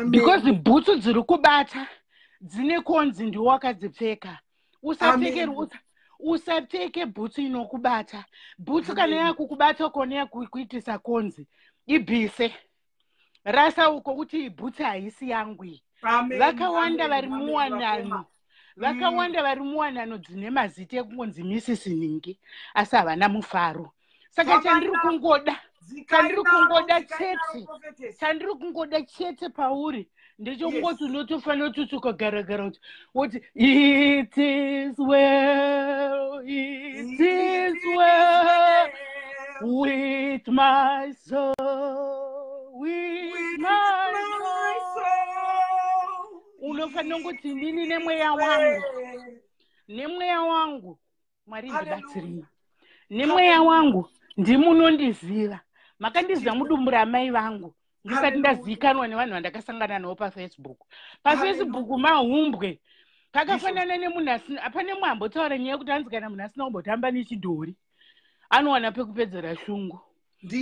Because bhutsu dziri kubata dzine konzi ndiwo wakadzipfeka. Usapfeke bhutsu inokubata. Bhutsu kana yakukubata kone yakuitisa konzi ibvise. Rasa uko kuti bhutsu haisi yangu. Vakawanda vari muwanano. Vakawanda vari muwanano dzine mazita ekungonzi Mrs. Ningi asi havana mufaro. Saka chandiri kungoda chete pauri ndechongoti unotofanira kuti ukagaragara kuti it is well, it is well. with my soul, with my soul. Unofanira kuti ndini nemweya wangu, nemweya wangu, Mwari ndibatsirei. Nemweya wangu ndimunondiziva. Makandiziva mudumbura amai vangu. Ndisati ndazikanwa nevanhu vandakasangana navo paFacebook. PaFacebook mahumbwe. Pakafanana nemunhu apane mwambotaura nyaya yekuti anzi kana munhu asina kumbotamba nechidhori anowana pekupedzera shungu.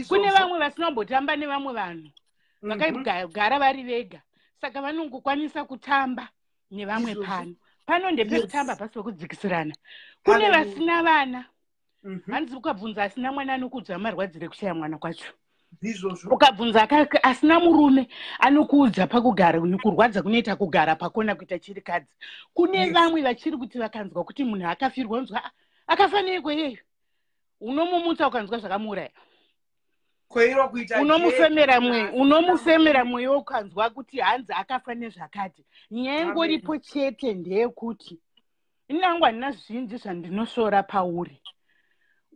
Kune vamwe vasina kumbotamba nevamwe vanhu vakagara vari vega, saka vanongokwanisa kutamba nevamwe pano. Pano ndepekutamba pasi pekudzikisirana. Kune vasina vana, hanzi ukabvunza asina mwana anokuudza marwadzire kushaya mwana kwacho. Ukabvunza asina murume anokuudza pakugara kurwadza kunoita kugara pakona kuita chirikadzi. Kune vamwe vachiri kuti vakanzwa kuti munhu akafirwa unzwa akafanirwa yeyo. Unomumutsa ukanzwa zvakamuuraya. Unomufemera mweyo ukanzwa kuti hanzi akafa nezvakati. Nyaya ingoripo chete ndeyekuti inangwa handina zvinji zvandinosora pauri.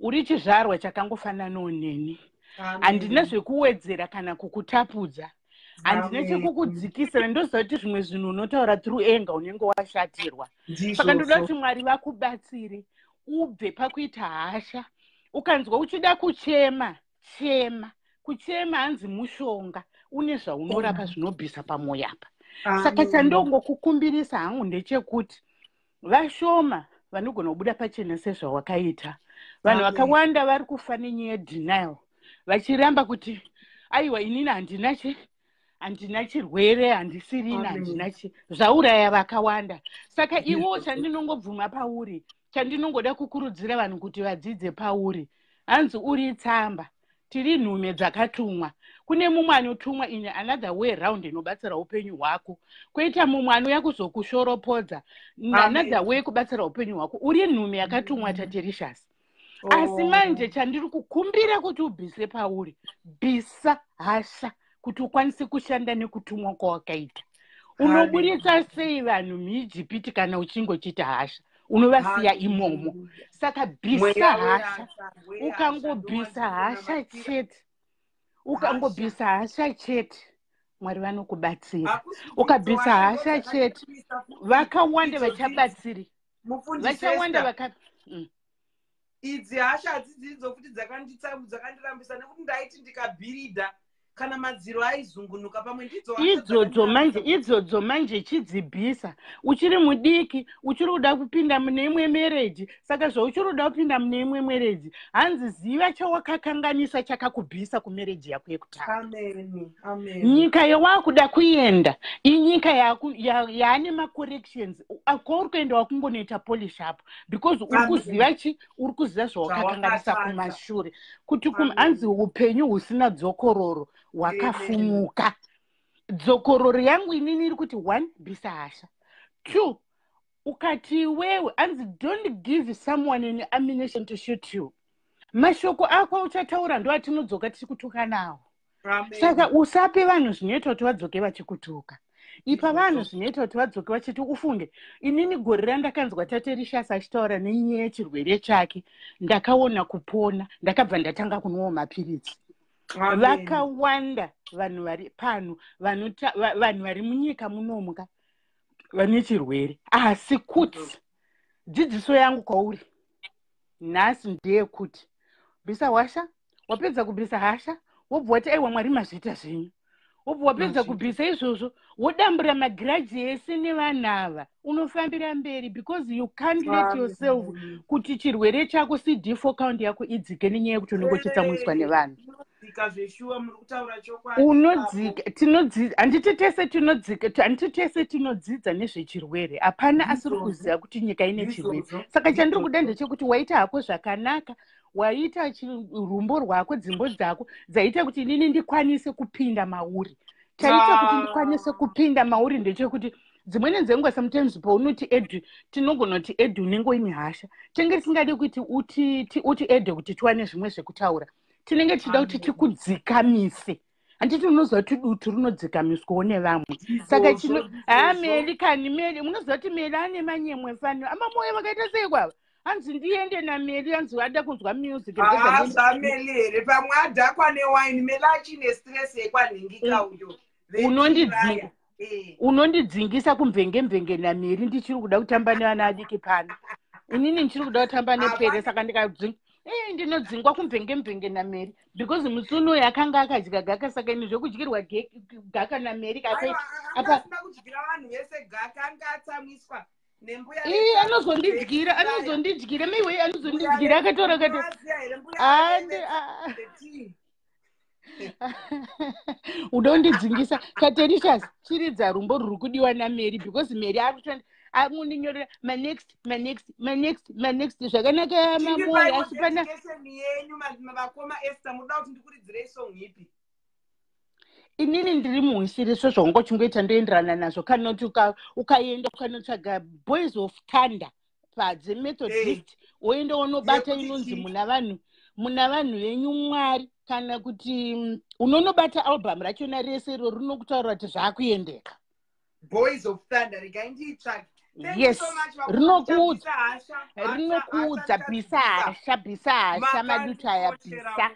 Uri chizvarwa chakangofananawo neni. Handina zvekuwedzera kana kukutapudza. Handina chekukudzikisira. Ndoziva kuti zvimwe zvinhu unotaura through enga unenge washatirwa. Saka ndoda kuti Mwari vakubatsire ubve pakuita hasha. Ukanzwa uchida kuchema, chema. Kuchema hanzi mushonga. Une zvaunorapa zvinobvisa pamwoyo apa. Saka chandongokukumbirisa hangu ndechekuti vashoma vanogona kubuda pachena sezvawakaita. Vanhu vakawanda vari kufa nenyaya yedenial. Vachiramba kuti aiwa inini handina chirwere, handisirina, handina zvauraya vakawanda. Saka iwo chandinongobvuma pauri, chandinongoda kukurudzira vanhu kuti vadzidze pauri, hanzi uri tsamba, tiri nhume dzakatumwa. Kune mumwe anotumwa in another way round inobatsira upenyu hwako. Koita mumwe anouya kuzokushoropodza another way kubatsira upenyu hwako. Uri nhume yakatumwa Tatelicious. Asi manje chandiri kukumbira kuti ubvise pauri, bvisa hasha kuti ukwanise kushanda nekutumwa kwawakaita. Unoburitsa sei vanhu muIjipiti kana uchingochita hasha? Unovasiya imomo. Saka bvisa hasha. Ukangobvisa hasha chete. Ukangobvisa hasha chete, Mwari vanokubatsira. Ukabvisa hasha chete, vakawanda vachabatsiri. Vachawanda idzi hasha hadzidzi dzokuti dzakandirambisa nekuti ndaiti ndikabhiridha kana madziro aizungunuka pamwe idzodzo manje chidzibhisa. Uchiri mudiki, uchiri kuda kupinda mune imwe mereji. Saka zvauchiri kuda kupinda mune imwe mereji, hanzi ziva chawakakanganisa chakakubhisa kumereji yako yekutanga. Nyika yawakuda kuenda inyika yaane macorrections. Kwauri kuenda wakungonoita polish up because uri kuziva zvawakakanganisa kumashure. Kuti hanzi upenyu husina dzokororo wakafumuka. Dzokororo yangu inini iri kuti 1 bvisa hasha. 2 ukati wewe hanzi don't give someone an ammunition to shoot you. Mashoko ako uchataura ndo atinodzoka tichikutuka nawo. Saka usape vanhu zvinoita kuti vadzoke vachikutuka. Ipa vanhu zvinoita kuti vadzoke vachiti ufunge inini gore randakanzwa Tatelicious achitaura nenyaya yechirwere chake ndakaona kupona, ndakabva ndatanga kunwa mapiritsi. Vakawanda vanhu vari pano, vanhu vari munyika munomuka vane chirwere. Asi kuti dzidziso yangu kwauri nhasi ndeyekuti bvisa hasha. Wapedza kubvisa hasha wobva wati aiwa Mwari mazviita zvenyu. Wobva wapedza kubvisa izvozvo wodambura magiraji ese nevanhu ava, unofambira mberi because you can't let yourself kuti chirwere chako CD4 count yako idzike nenyaya yekuti unongochitsamuniswa nevanhu. Unodzika, handiti tese tinodzidza nezvechirwere. Hapana asiri kuziva kuti nyika ine chirwere. Saka chandiri kuda ndechekuti waita hako zvakanaka, waita rumbo rwako, dzimbo dzako dzaita kuti inini ndikwanise kupinda mauri. Chaita kuti ndikwanise kupinda mauri ndechekuti dzimweni dzenguva sometimes paunoti edu tinogona kuti edu unenge uine hasha. Tinenge tisingadi kuti uti edu kuti tiwane zvimwe zvekutaura. Tinenge tichida kuti tikudzikamise. Handiti unoziva kuti dutu rinodzikamiswawo nevamwe. Saka meli kani meli, munoziva kuti meli ane manyemwe faniro. Amamoyo vakaita sei kwava? hanzi ndiende naMary hanzi wada kunzwa music zvameli here pamwe adhakwa newine meli achine stress yekwanhingika uyo unondidzingisa kumvenge naMary ndichiri kuda kutamba nevana adiki pano. Inini ndichiri kuda kutamba nepere saka ndikadzinga ndinodzingwa kumvenge naMary because musunu yakanga akadya gaka saka ini zvokudyirwa gaka naMary akaita apa kudyira vanhu vese gaka anga atsamwiswa nembuya anozondidyira meiwe anozondidyira akatora udondidzingisa Tatelicious chiridza rumbo ruri kudiwa naMary because Mary akutoenda amundinyora my next zvakanaka mamoya asi pana yenyu vakoma Esther muda kuti ndikuridzire song ipi. Inini ndiri muhisiriswa zvaungochingoita ndoenderana nazvo kana kuti ukaenda ukanotsvaga Boys of Thunder padze Methodist woenda unobata inonzi muna vanhu venyu Mwari kana kuti unonobata album rachona rese iro rinokutaura kuti zvakuendeka. Boys of Thunder rikainditsvaga. Yes, rinokuudza bhisa hasha maduta ya bhisa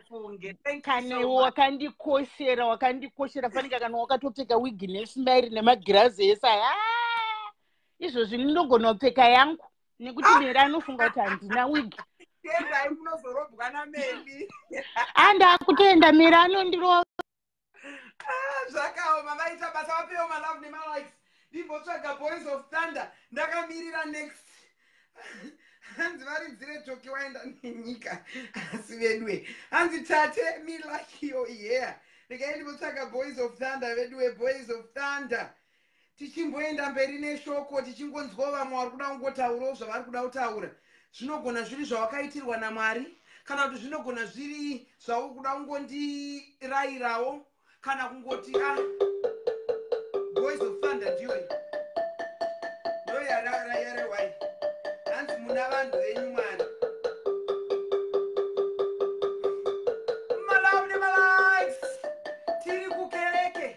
kana wakandikoshera fanika kana wakatopfeka wigi nesmairi nemagirazi ese izvozvi ndinogona kupfeka yangu nekuti Mary anofunga kuti handina wigi andakutoenda Mary anondirova zvakaoma vaita basa vapewo malove nemalikes ndimbotsvaga Boys of Thunder ndakamirira next hanzi varidzire toki waenda nenyika asi vedue hanzi tate me like you here regai ndimbotsvaga Boys of Thunder vedue Boys of Thunder tichimboenda mberi neshoko tichingonzwa vamwe vari kuda kungotaurawo zvavari kuda kutaura zvinogona zviri zvawakaitirwa naMwari kana kuti zvinogona zviri zvauri kuda kungondirayirawo kana kungoti Boys of Thunder ndiyo yarewai hanzi muna vanhu venyu Mwari malove nemalikes tiri kukereke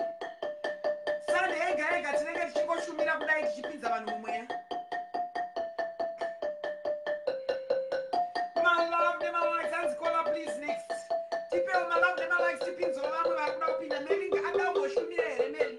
sande ega tinenge tichingoshumira kudai tichipinza vanhu mumweya. Malove nemalikes hanzi kola please next tipewo malove nemalikes tipinzewo vamwe vari kuda kupinda Mary angamboshumira here Mary.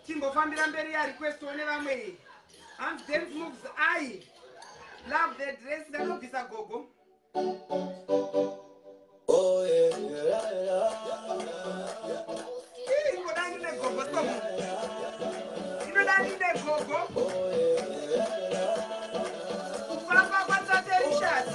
timbofambira mberi ya request one vamwe hands dance moves I love the dress ndanobvisa gogo. Oh yeah ingoda ngine gogo stop inoda ngine gogo papa kwa Tatelicious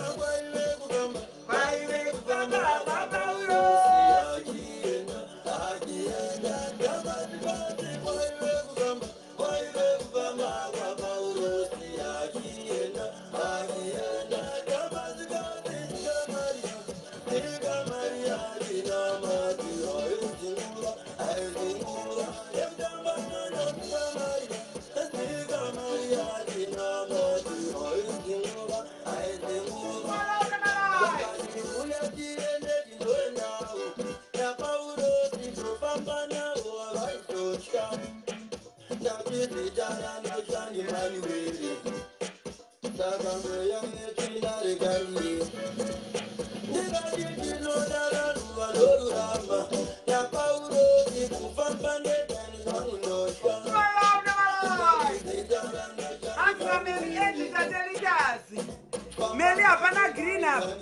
Meli hapana green hapa.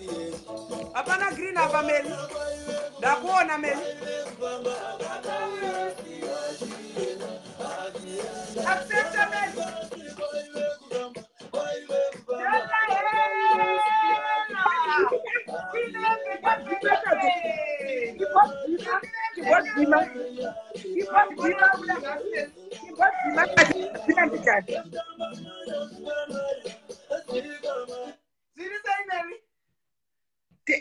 Hapana green hapa Meli. Ndakuona Meli. Accept Meli.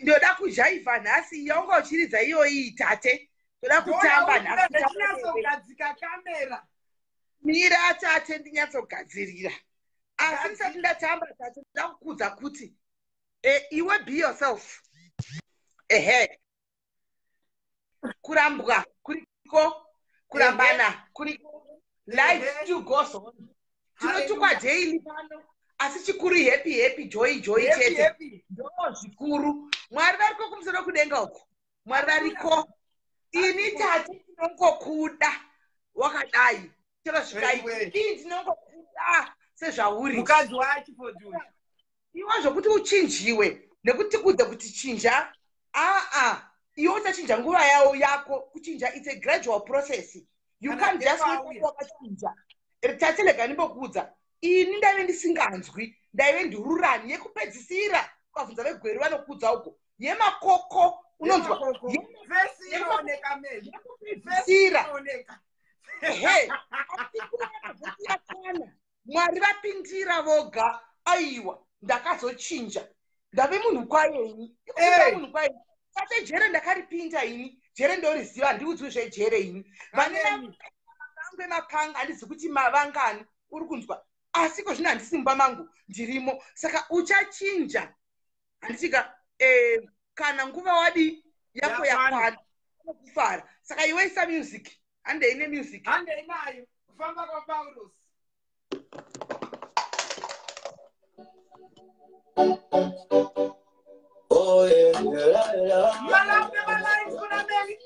Ndoda kuzhaiva nhasi yongo uchiridza iyoyi tate. Ndoda kutamba nhasi. Ndinyatsogadzika kamera. Mira tate ndinyatsogadzirira. Asi ndisati ndatamba tate ndoda kukudza kuti iwe be yourself. Ehe. Kurambwa kuriko kurambana kuriko. Life still goes on. Tinotukwa daily pano. Asi chikuru happy joy chete. Ndo zvikuru. Mwari variko kumusoro kudenga uko. Mwari variko. Ini tate ndinongokuda wakadai. Chero zvikai. Ini ndinongokuda sezvauri. Mukadzi wachipodzura. Iwe zvokuti uchinjiwe nekuti kudze kuti chinja. Iwe utachinja nguva yawo yako kuchinja. It's a gradual process. You can't just wakachinja. Tate lega ndimbokudza. Ini ndaive ndisinganzwi ndaive ndururani yekupedzisira kwabvunza vegweri vanokudza uko yemakoko unonzwa vesi inooneka Meli yekupedzisira yakwana Mwari vapindira voga aiwa ndakazochinja ndave munhu kwayenyi munhu kwayenyi tate jere ndakaripinda ini jere ndoriziva handiudzwi zvejere ini vane makanga handizi kuti mavangani uri kunzwa. Asi ko zvino handisimba mangu ndirimo saka uchachinja handitika kana nguva wadi yako yakwana kufara saka iwe isa music hande ine music hande inayo kufamba kwa Paulos. Oh yeah Malapne malai kuna Meli.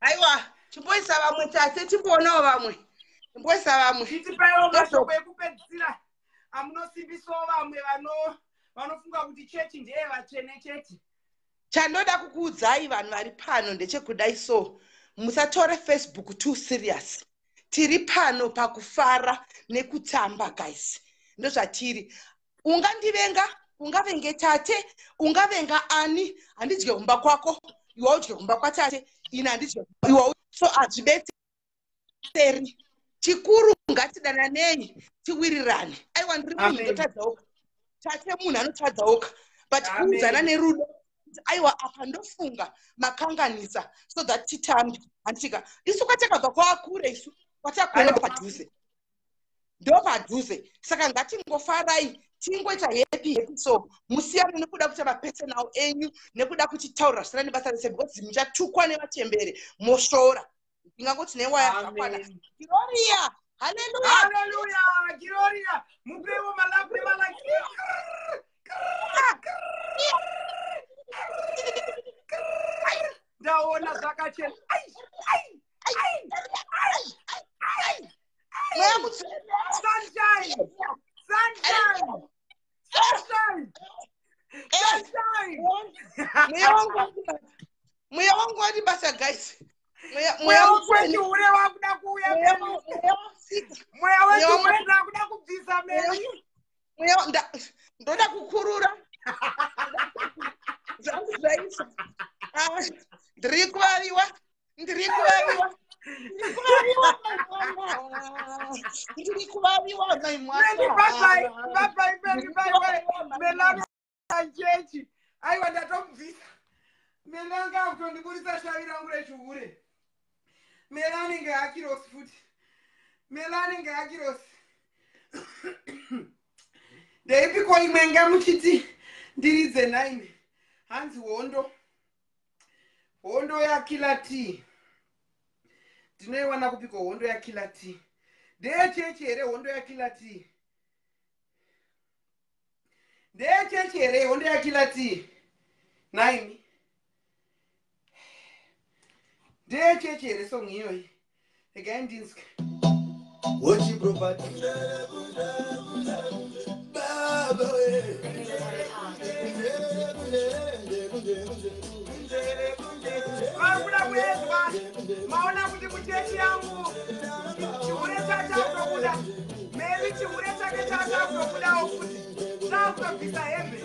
Aiwa, chimboisa vamwe tate, chimbonawo vamwe. Chimboisa vamwe. Chitipawo mashoko ekupedzisira. Amunosimbiswa vamwe vanofunga kuti chechi ndiye vatsvene chete. Chandoda kukuudzai vanhu vari pano ndechekudai so. Musatore Facebook too serious. Tiri pano pakufara nekutamba guys. Ndozvatiri. Ungandivenga, ungavenge tate, ungavenga ani, handidye kumba kwako, iwe udye kumba kwatate, ina handidye iwe. So azvibetseri. Chikuru ngatidananei, tiwirirane. Aiwa ndiri munhu ndotadzauka. Tate munhu anotadzauka. But kuudzana nerudo. Aiwa apa ndofunga makanganisa so that titambi antika isu kwatakabva kwakure isu kwatakura padhuze ndo padhuze saka ngatingofarai tingoita happy so musiyane nekuda kuti mapersonal enyu nekuda kuti taura zvisina basa rese because muchatukwa nevachembere moshora ingangoti newaya yakakwana. Gloria, hallelujah, hallelujah, Gloria, mupewo malavu nemalaki. Ndaona zvakachena. Sunshine. Mweya wangu wadi basa guys. Mweya wetu ule wakuda kuuya meli. Mweya wetu ule wakuda kubvisa meli. Mweya ndoda kukurura. Ndrikuvariwa chechi. Aiwa ndatomubvisa. Melanga kutondibudisa shavi rangu rechihure. Melani ngeakirosi futi. Melani ngeakirosi. Ndeipiko imwe muchiti ndiridze 9. Hanzi hondo ya kila T. Tinoiwana kupiko hondo ya kila T. Ndeye chechi here hondo ya kila T. Ndeye chechi here hondo ya kila T. 9. Ndeye chechi here song iyoyi. Again dinsk. What you property? Maona kuti kuchechi yangu chihure chatakuda maybe chihure chake chatakudawo kuti takutobvisa hembe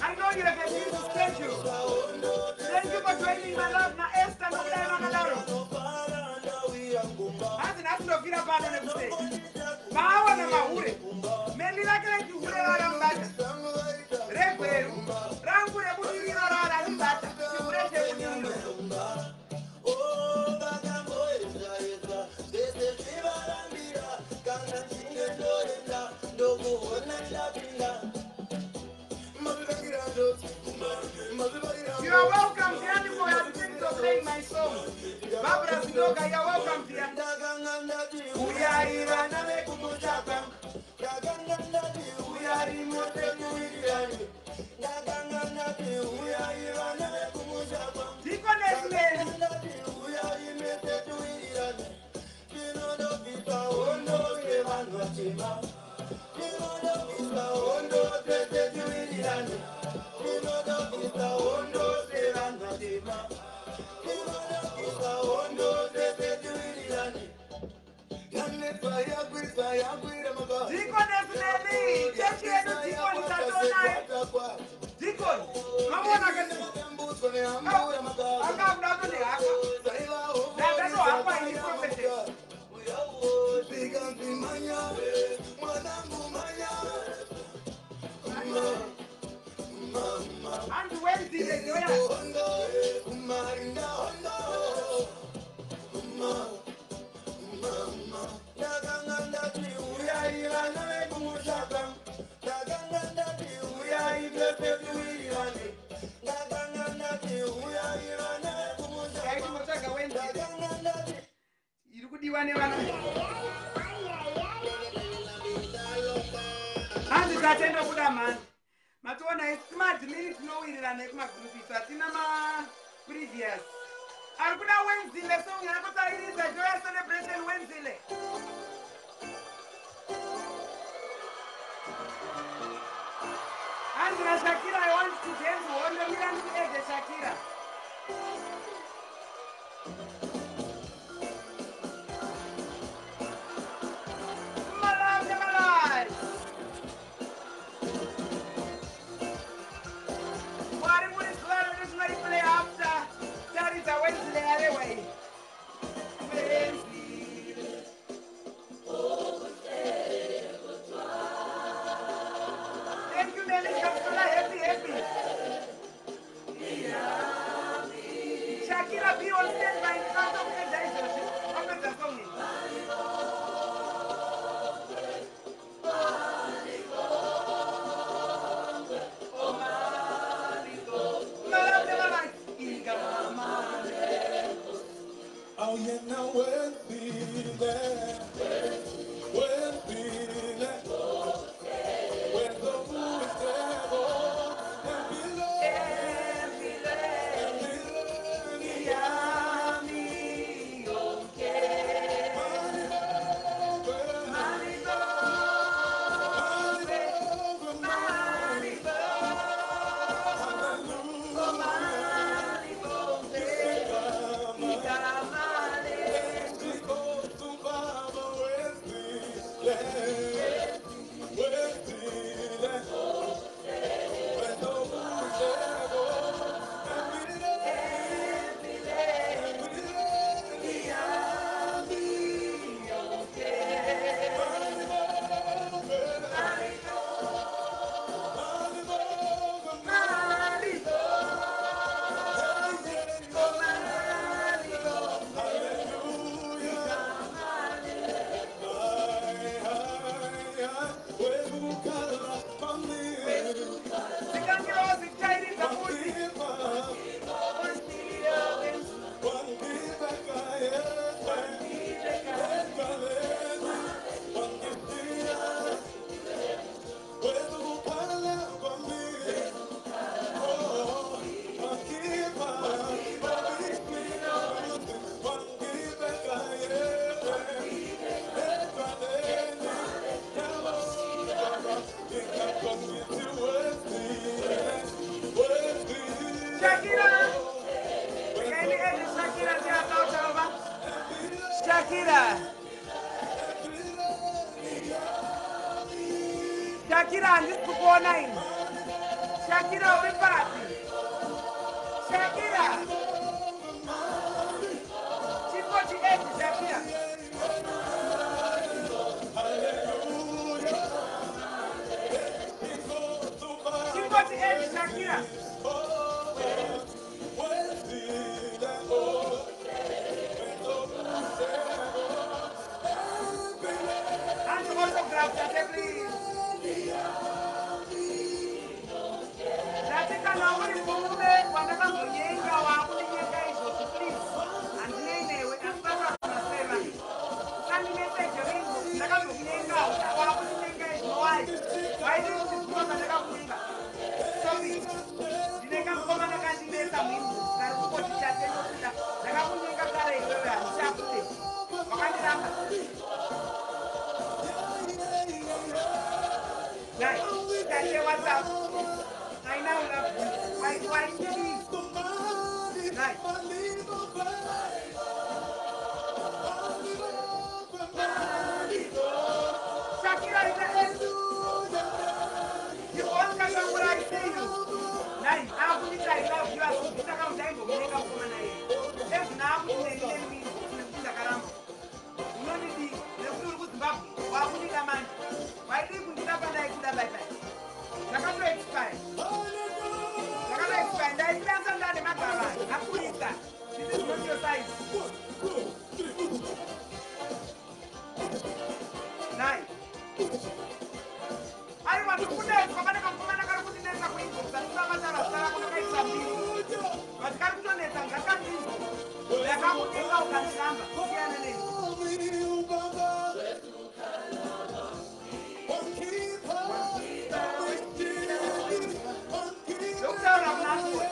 I know you have a busy schedule. Thank you for joining my love. Na Esther, no Diana Malaro. Hasi na tunofira pano nekuse. Bawa na mahure. Melila kile kihure wala mbata. Rekweru. Rangu ya kudirira wala mbata. Kihure che kunyundo. song. Barbara Sidoka, you're welcome here. We are here and I'm a Kumutaka. We are remote and we are here. Deaconess Mary. Previous. I'm going to Wednesday, so I'm going to a joyous celebration Wednesday. And Shakira, I want to dance on the Milan to egg Shakira. Shakira, be on standby in front of the digestion. I'm the song. Oh, yeah, now we'll be there. We'll be there. When the moon is there, and below, Shakira, this is 4-9. Shakira, we party. Shakira. She's 48, Shakira. She's 48, Shakira. And you autograph that, please. That's it, I know what it's going to be. Whatever you get, please. I now love you. Why did you? Nice. Shakira, you understand what I say you? Nice. Now I love you. I think I'm going to make up for my name. If now we need to be in the Caramba. You know the food was back. Why would you come? Why did you stop and I could have like that? I can't expire. There is nothing that the matter. I'm putting that. This is not your size. Nice. I want to put that. I'm going to put it in the window. That's not what I'm going to make something. But can't do it. I can't do it. I can't put it out and number. Look down on last one.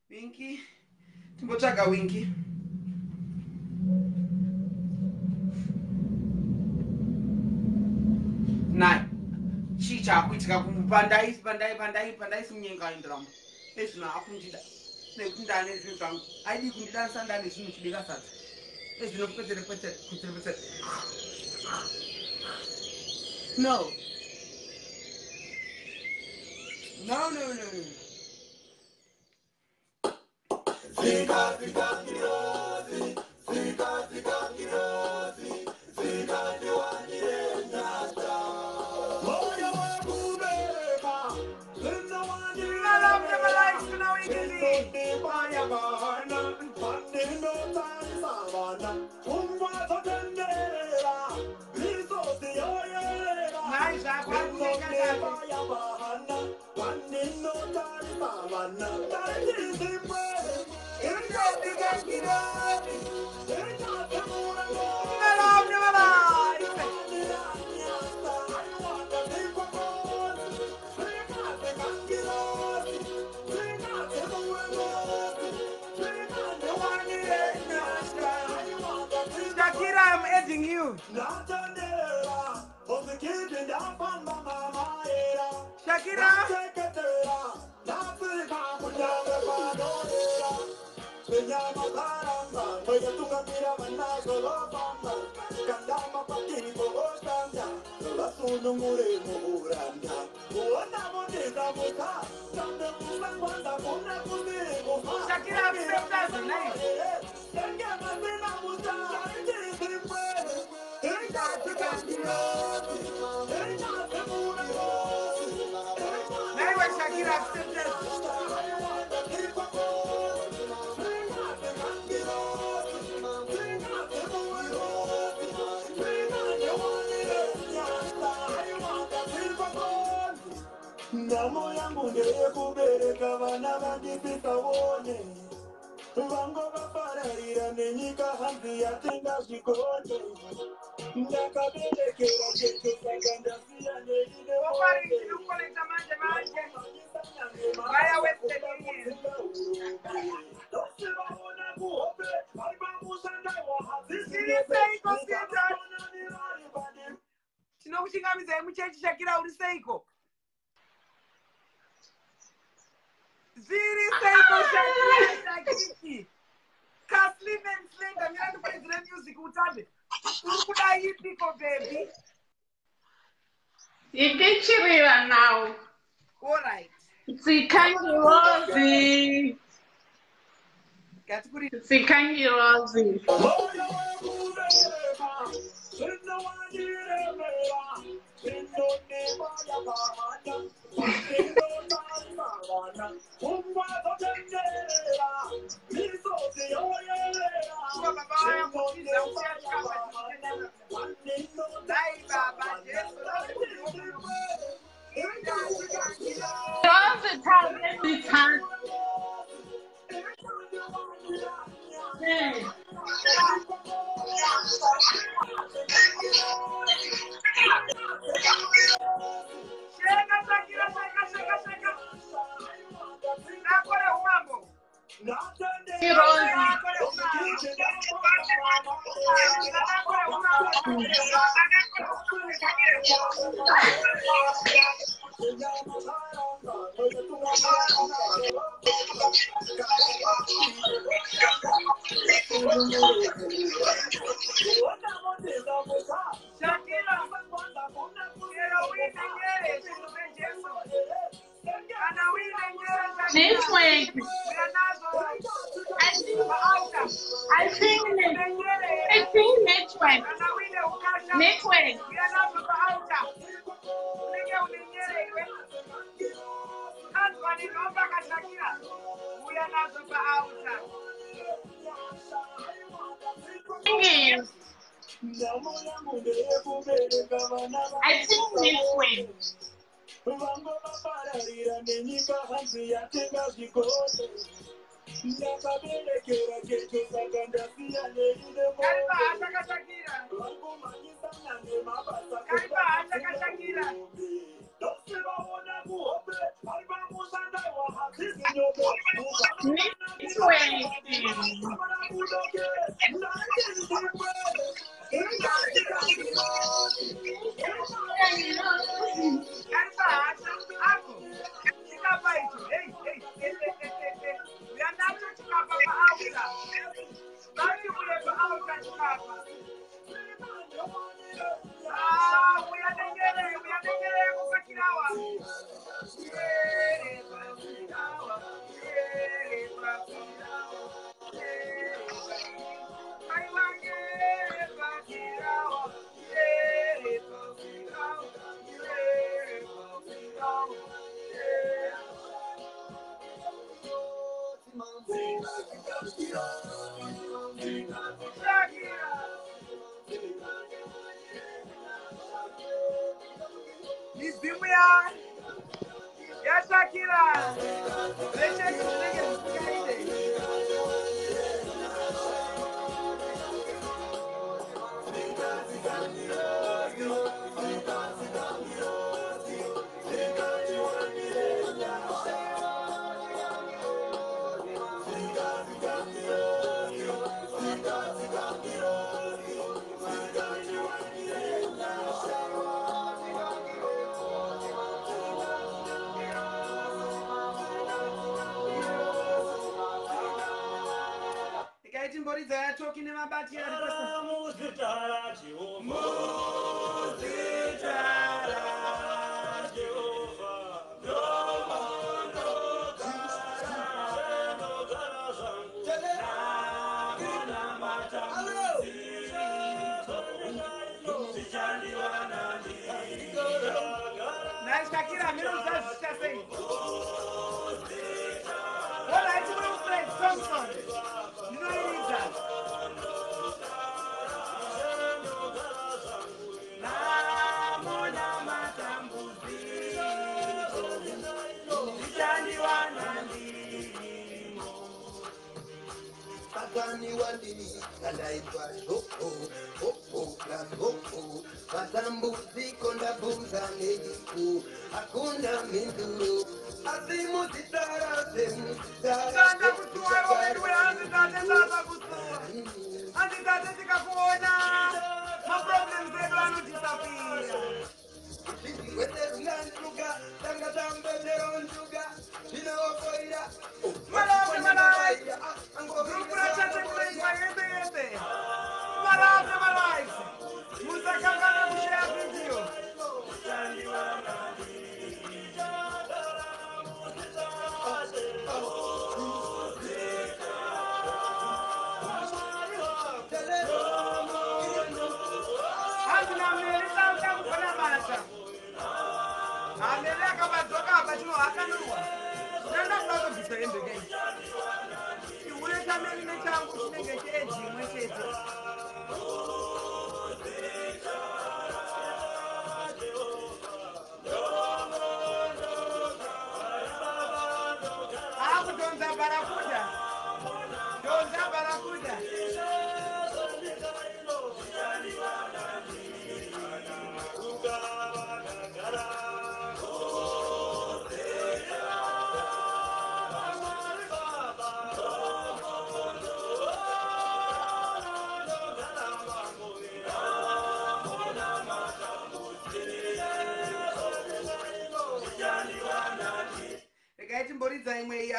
Winky, timbotsvaga Winky. Nai, chicha kuitika pandai sunyenga indrama. Ezvino akundida. Nekunda nezvinhu zvangu. Aidi kundidanisa ndane zvinhu chidika sasa. Ezvino kwete. No. Shakira, I'm adding you. Shakira. Shakira, accept that name. Anyway, Shakira, accept that. Ndamo yangu ndeye kubereka vana vandipisa wone vango vafara Mapararira nenyika hambi yatenga zvikote. Ndakaberekera cheto saka ndasiya neine Mwari ukoleta manje manje. Vaya westeni. Dosivaona kuhope, varipamusandaiwa Seiko sita. Tinokuchingamidzai muchechi Shakira uri seiko. Zviri seiko Shakira Shakiri. Kaslim and Slinga mirandi kuedzera music utambe. Uri kuda ipiko baby. Ikichirira now. All right. Tsikangirozi. Tsikangirozi.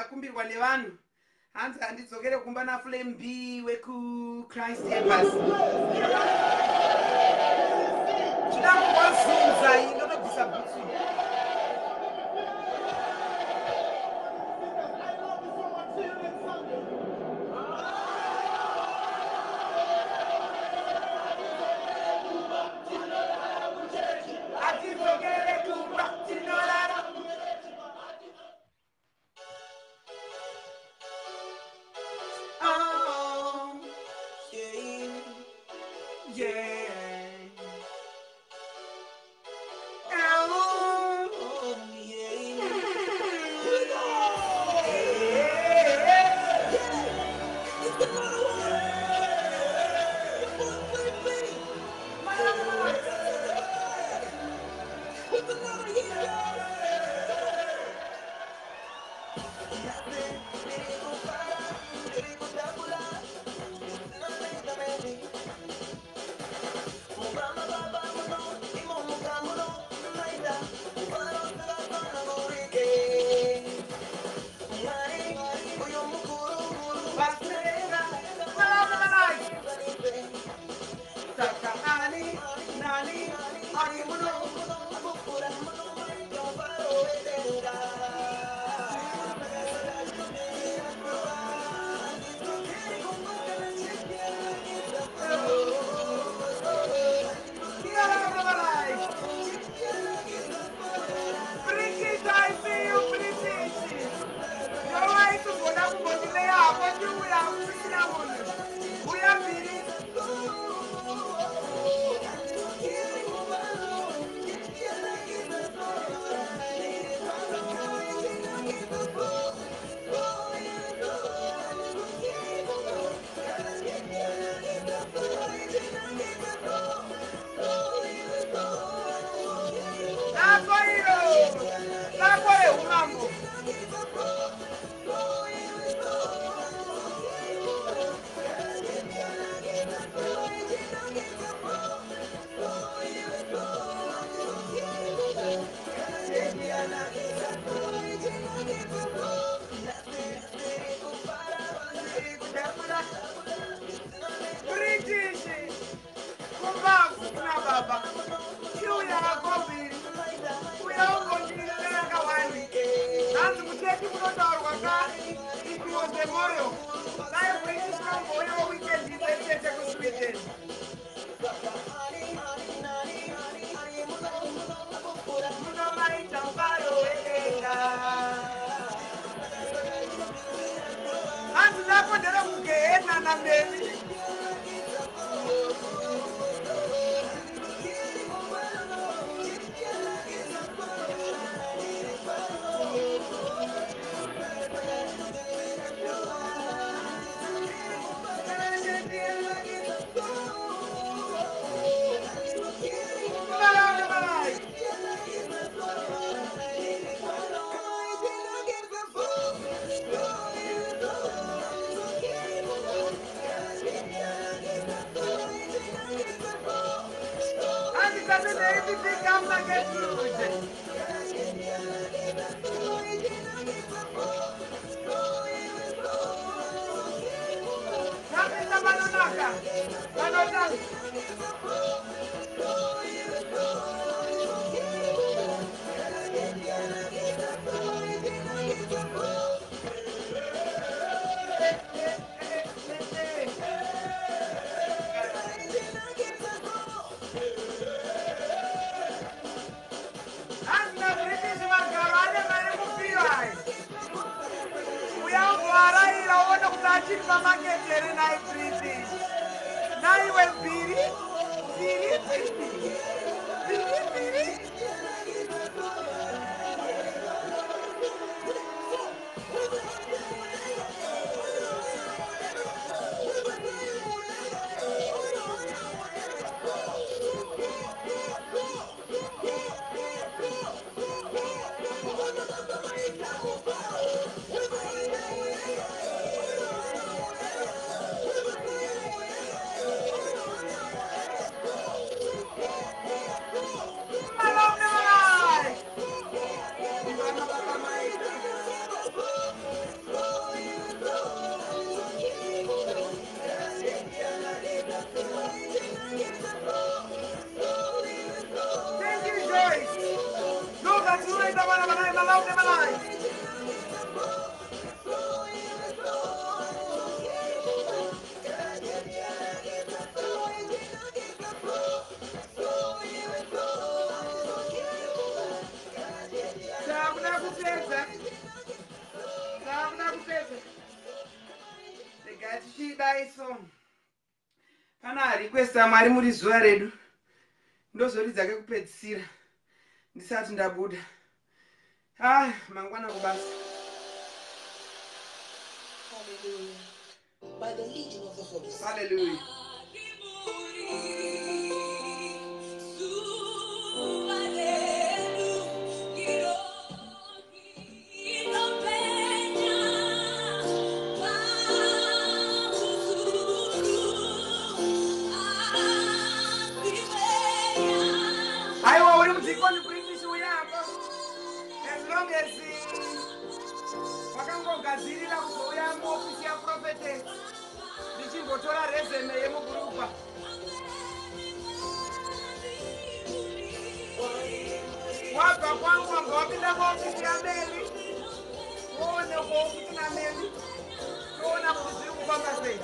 Kumbirwa nevanhu hanzi handidzokere kumba naFlame B weku Christ Embassy. Chida kuwazunza inotobvisa bhutsu. Kana request Mwari muri zuva redu ndozoridza kekupedzisira ndisati ndabuda mangwana kubasa. Hallelujah. By the leading of the Holy Spirit. Hallelujah. As long as wakangogadzirira kuzouya muofisi yaprofetess ndichimbotora resume yemugurupa wabva kwangu wabva wapinda muofisi yameri woonekwa ofisi nameri toona kuti zviri kufamba sei.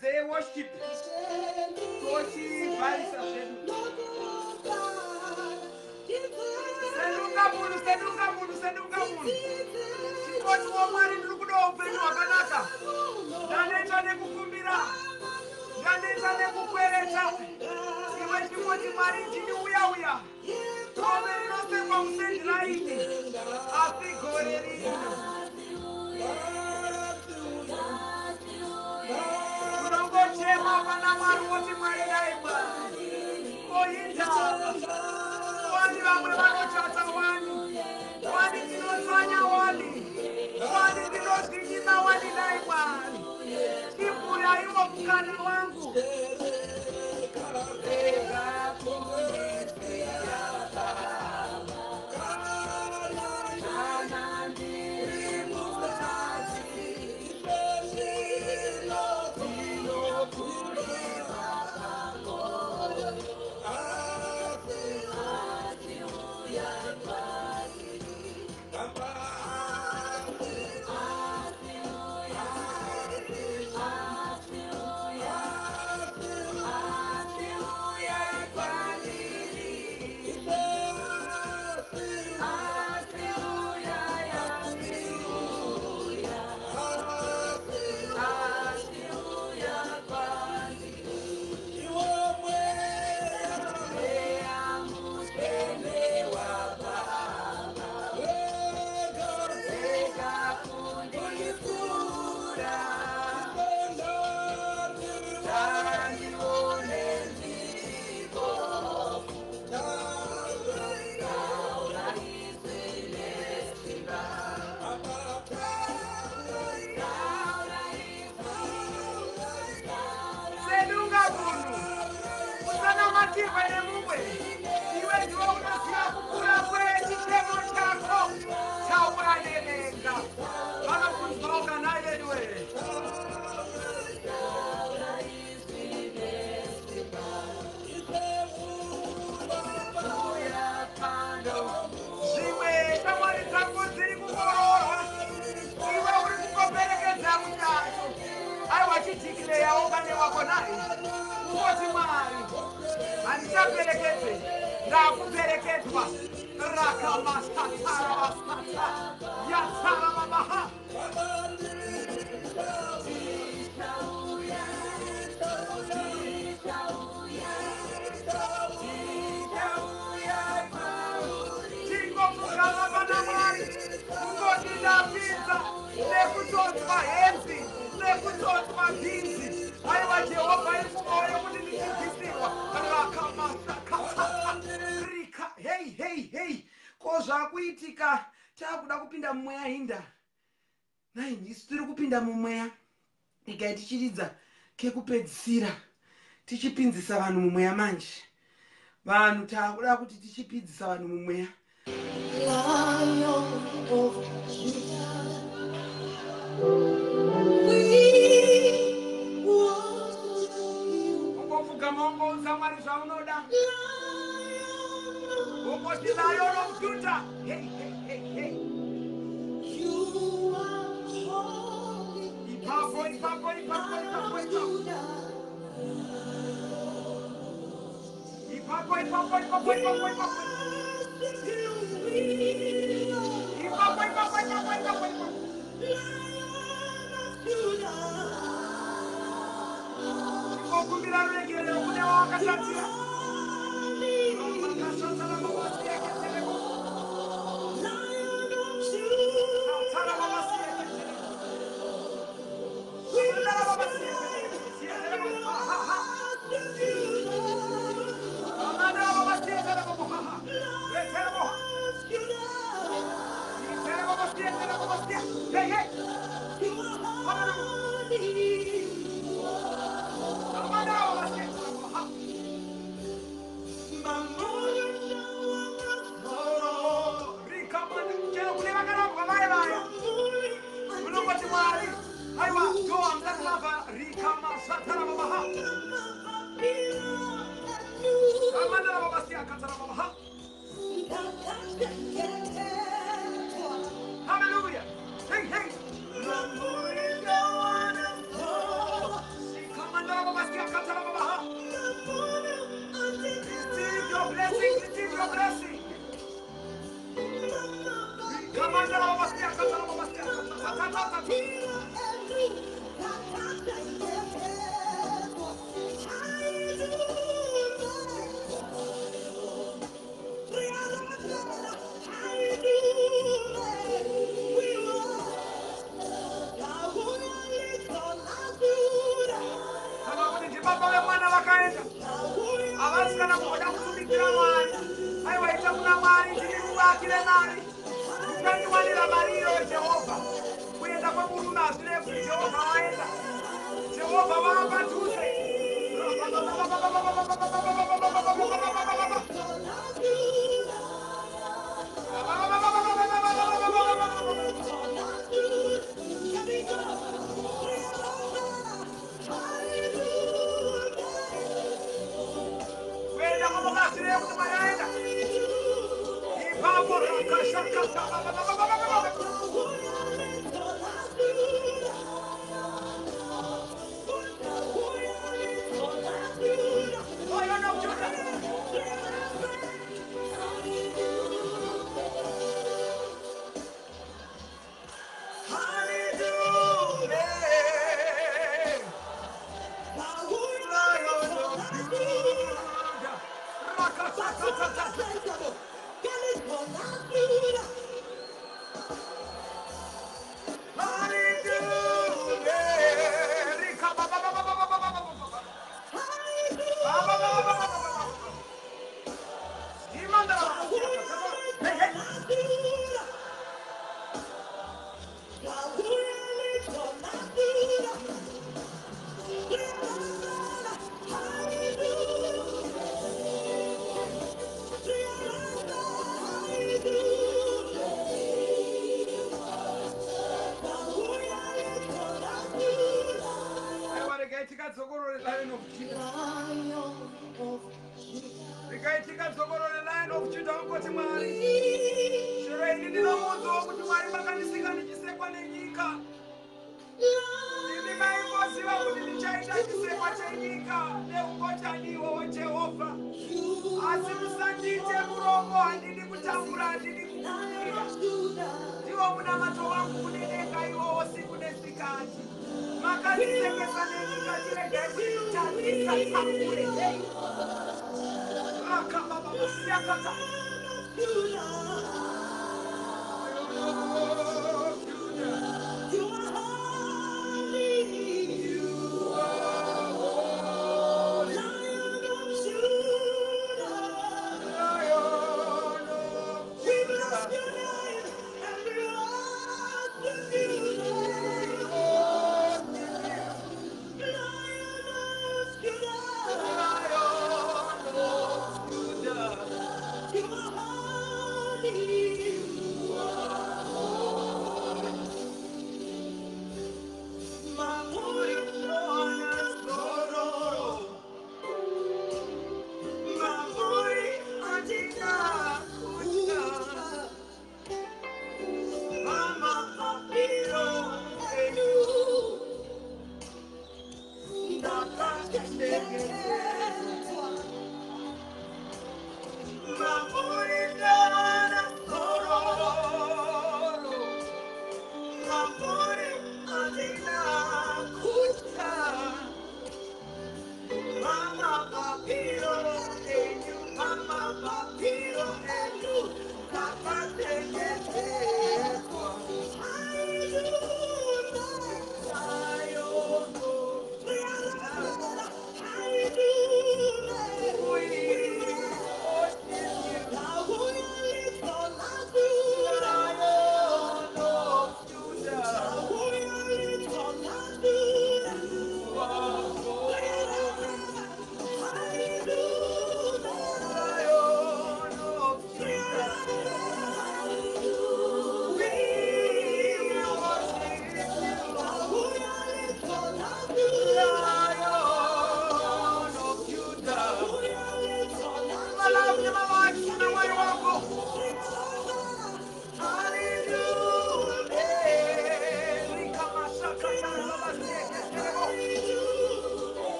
They worship. Tichipinzisa vanhu mumweya manje. Vanhu takuda kuti tichipinzisa vanhu mumweya. Ungovuga mongoza Mwari zvaunoda. Ungoti Lion of Judah. Hey, hey, hey, hey. You are holy. Ipapo.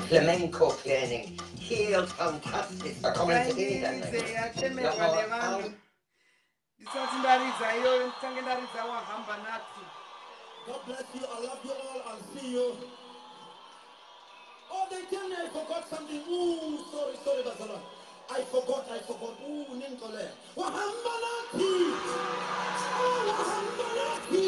Flamenco planning. Heel fantastic. I comment God bless you. I love you all. I'll see you. Oh, they tell me I forgot something. Ooh, sorry, Barcelona. I forgot. Ooh, Ninkole. Wahambanati. Oh, Wahambanati.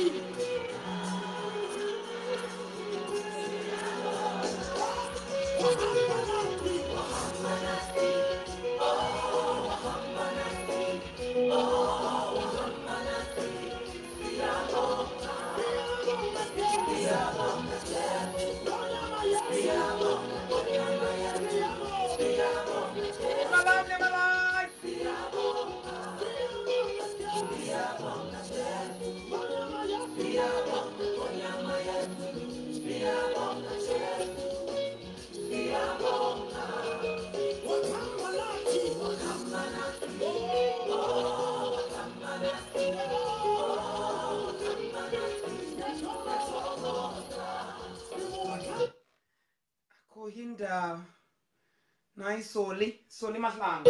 Kohinda nai soli mahlang.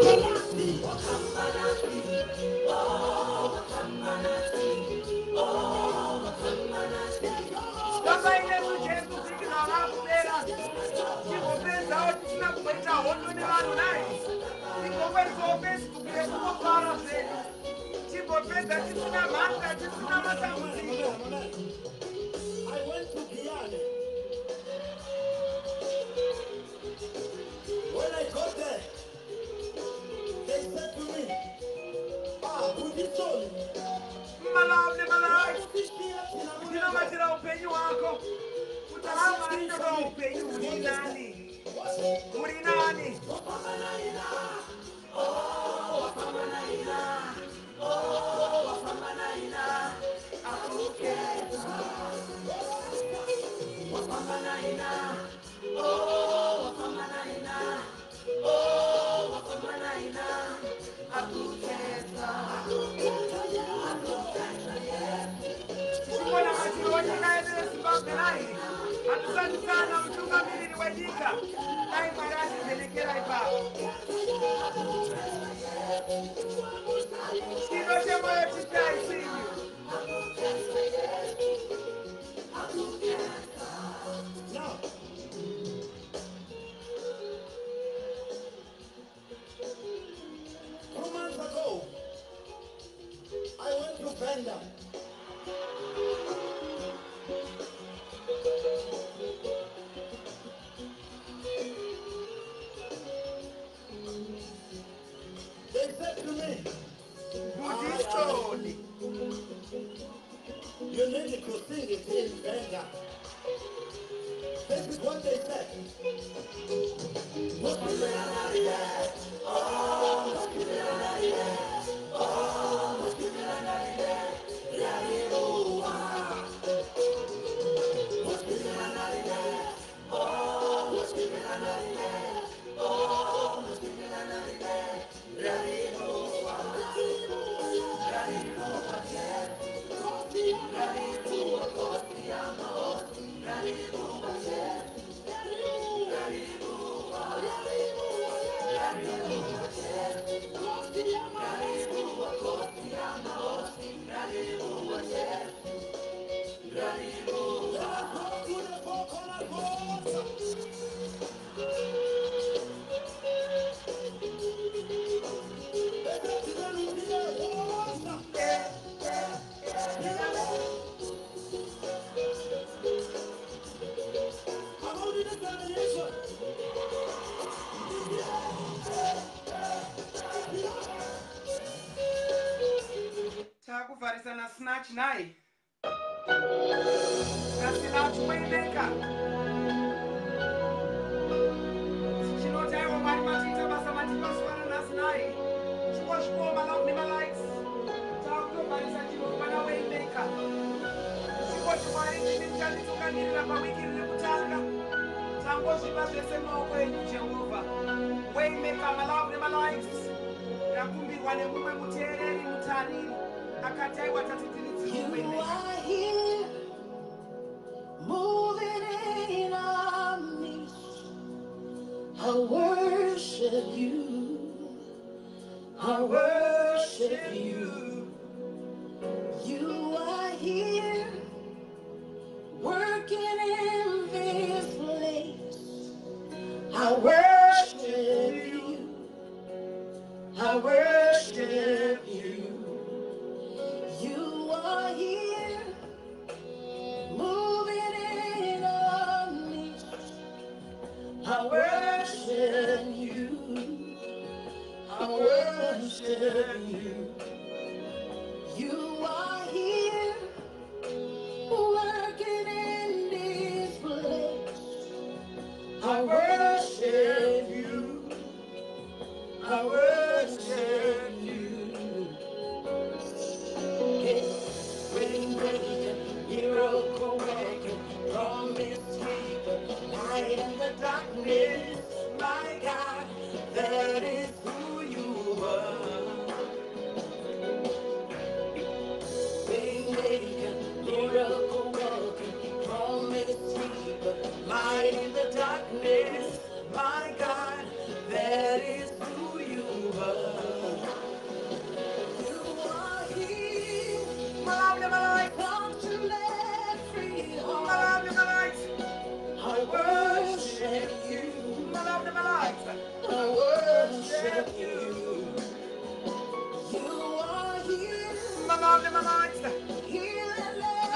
Sasa ile sujetu zikina ngakubera. Chikopeza otisina kubaita hondo ni vanu nai. Chikopeza Facebook lekukopara zetu. Chikopeza chisina mata, chisina matamuziko. I went to Guyana. When I got there, they said to me, would you soul? Malai. Sina majira upenyu wako. Utalama ndogo upenyu urinani. Urinani. Sana mchunga mili wajika. Nai marani zelekera ipa. Kiroche moyo chitai sinyu. Now, 2 months ago, I went to Benda. They said to me, you need to sing it in Benda. This is what they said. Takuvarisa na snatch nai. Na snatch waymaker. Chinotaiwa mari matita basa matipa swana na snai. Chikoshko malawni malikes. Takuvarisa chino mana waymaker. Chikoshwari chimintani tukanirira pa wiki likutanga. Tangoshima besema okwenyu Jehova. Waymaker malawni malikes. Yakumbirwa nemumwe mutereri mutani. You are here, moving in I worship you. I worship you. You are here, working in this place. I worship you. I worship you. You are here, moving in our midst. I worship you. I worship you. You are here, working in this place. I worship you. I worship you. Hey, rain breaker, miracle worker, promise keeper, light in the darkness. My God, that is who you are. Rain maker, miracle worker, promise keeper, light in the darkness. My God, that is who you are. You are here. Come to let free heart. I worship you. I worship you. You are here. Here and there.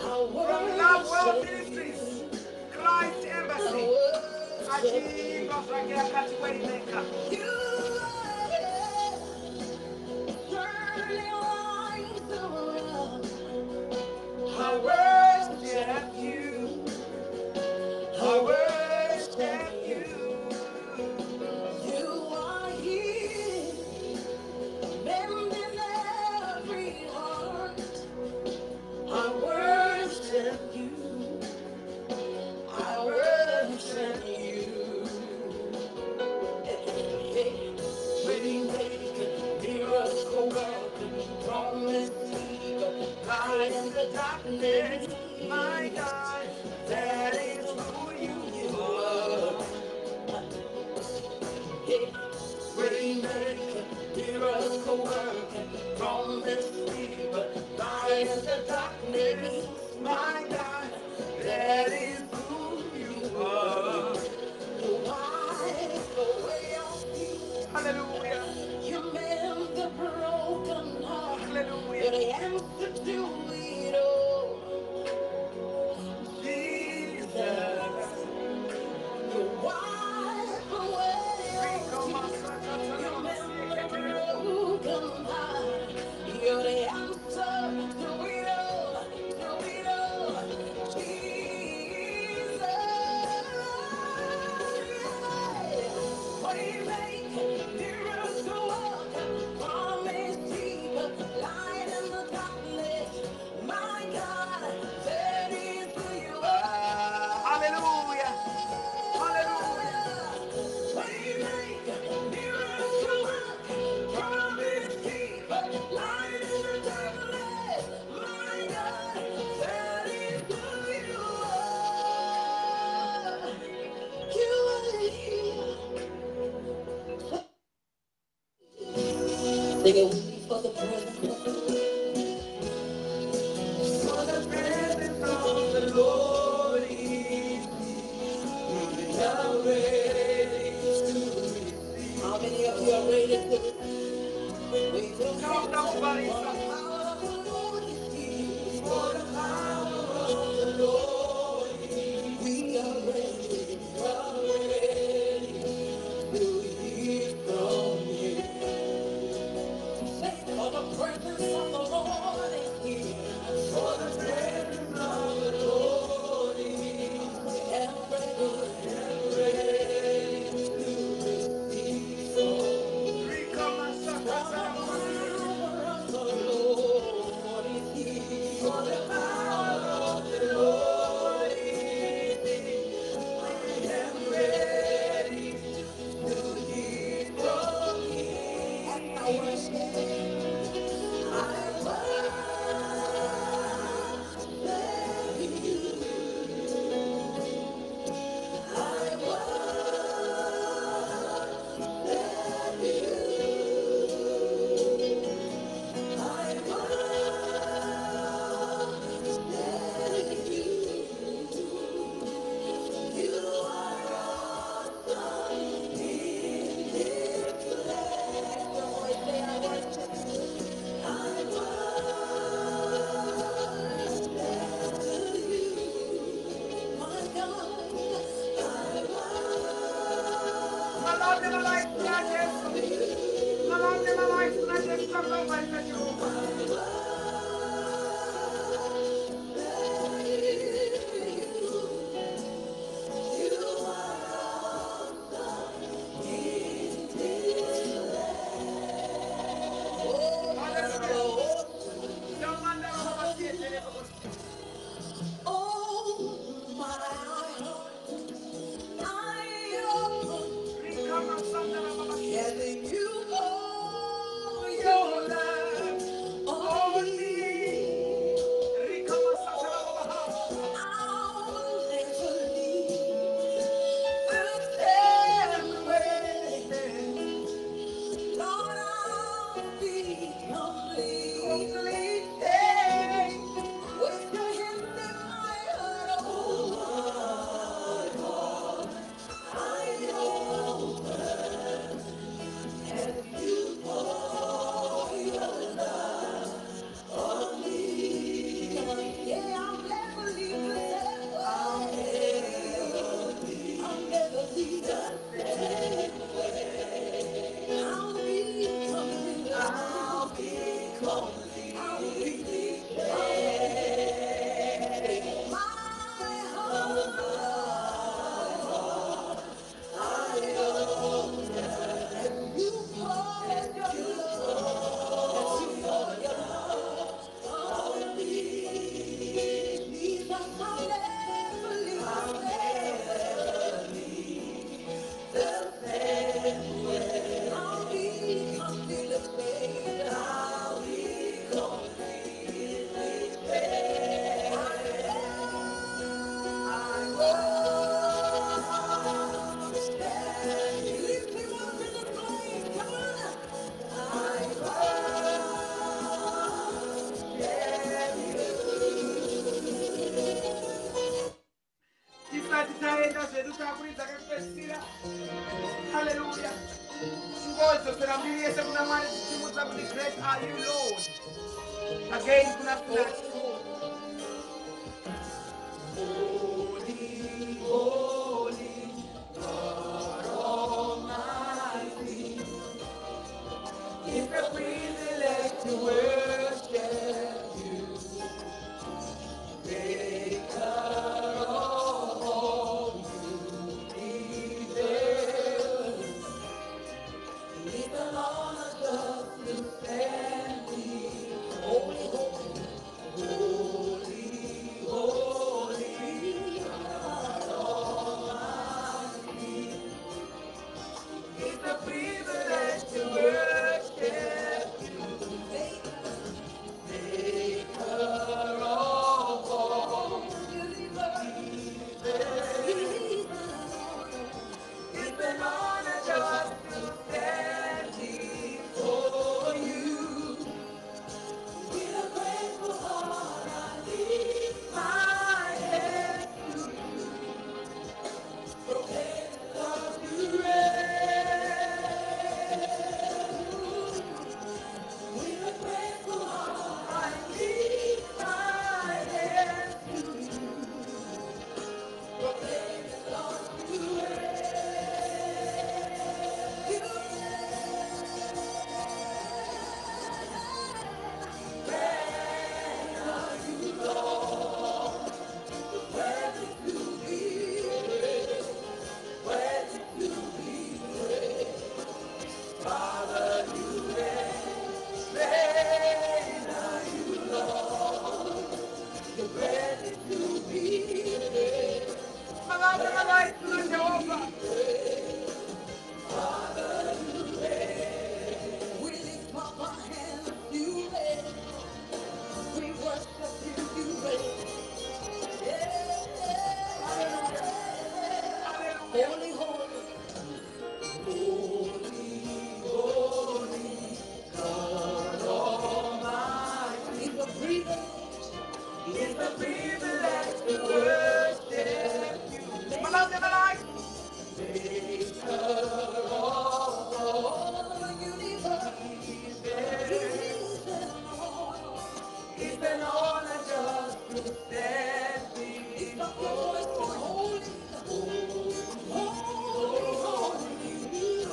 From Love World Ministries, Christ Embassy, Achieving of Rakia Waymaker. You are here, turning lives around. I worship you. I worship you. You are here, mending every heart. I worship you. I worship you. Waymaker, miracle worker, promise keeper, light in the darkness. My God, that is who you are. Waymaker, miracle worker, promise keeper, light in the darkness. My God, that is who you are. You wipe away all fear. Hallelujah. You mend the broken heart. Hallelujah. You're the answer to it all. Jesus. You wipe away all fear. You mend the broken heart. You're the answer to it all. To it all. Jesus. Waymaker, miracle worker, promise keeper, light in the darkness. My God, that is who you are. Hallelujah. Hallelujah. Waymaker, miracle worker, promise keeper, light in the darkness. My God, that is who you are. You are here. Sing it with me for the presence of the Lord. For the presence of the Lord is here. We are ready to receive. How many of you are ready to receive? We will come down, buddy. For the power of the Lord is here. For the power of the Lord is here. We are ready. We are ready to hear from you. For the presence of the Lord is here. For the presence of the Lord is here. And ready to receive from. For the power of the Hallelujah. Ngozo serambiriese kuna Mwari tichimudza kuti great are you Lord. Again kuna flat. Holy, holy, God Almighty. It's a privilege to worship you. Maker of all universe. It's an honor just to stand here. Holy, holy, holy, holy, God Almighty. It's a privilege to worship you, Maker of all universe. It's an honor just to stand before you. With a grateful heart, I lift my hands to you. Proclaim God's grace. With a grateful heart, I lift my hands to you. Proclaim God's grace. Holy, holy, holy, holy, God Almighty. It's a privilege. It's a privilege to worship you. Maker of all universe. It's an honor just to stand before you. Holy, holy, holy,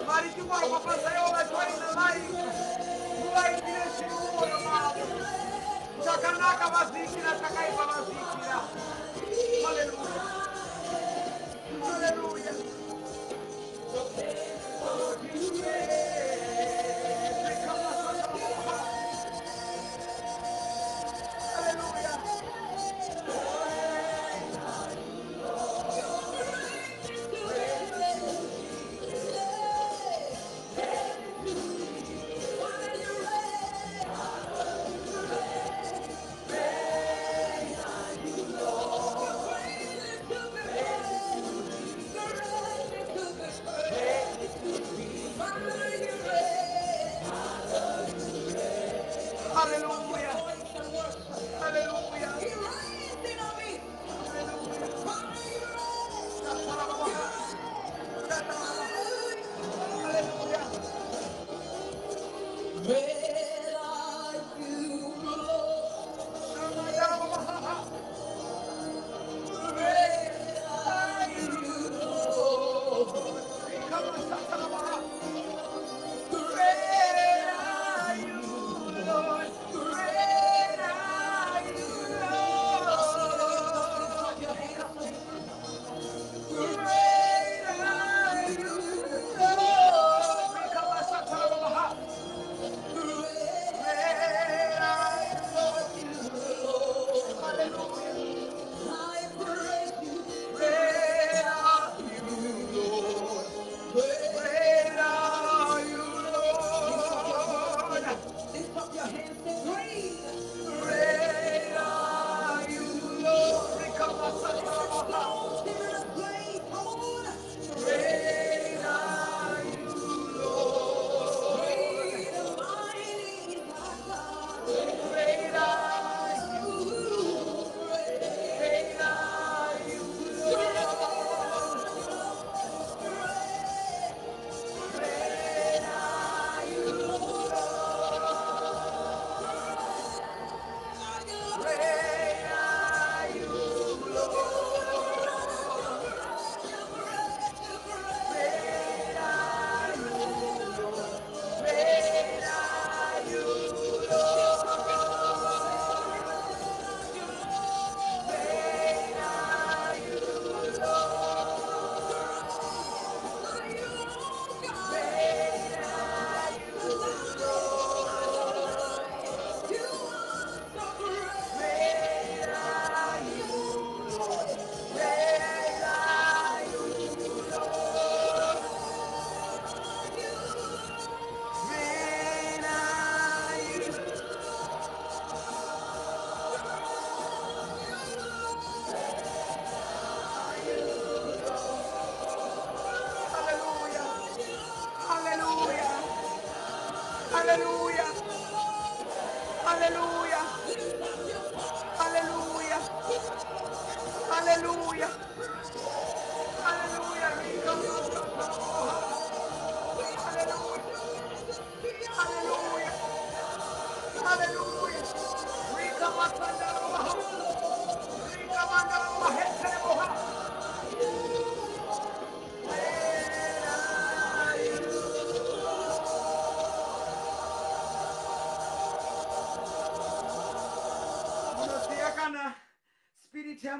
Mwari chingoro mabasa yavo vajoina live. Muvaitire zvinhu mumwoyo mavo. Chakanaka vazvikira, chakaipa vazvikira. Hallelujah. Hallelujah.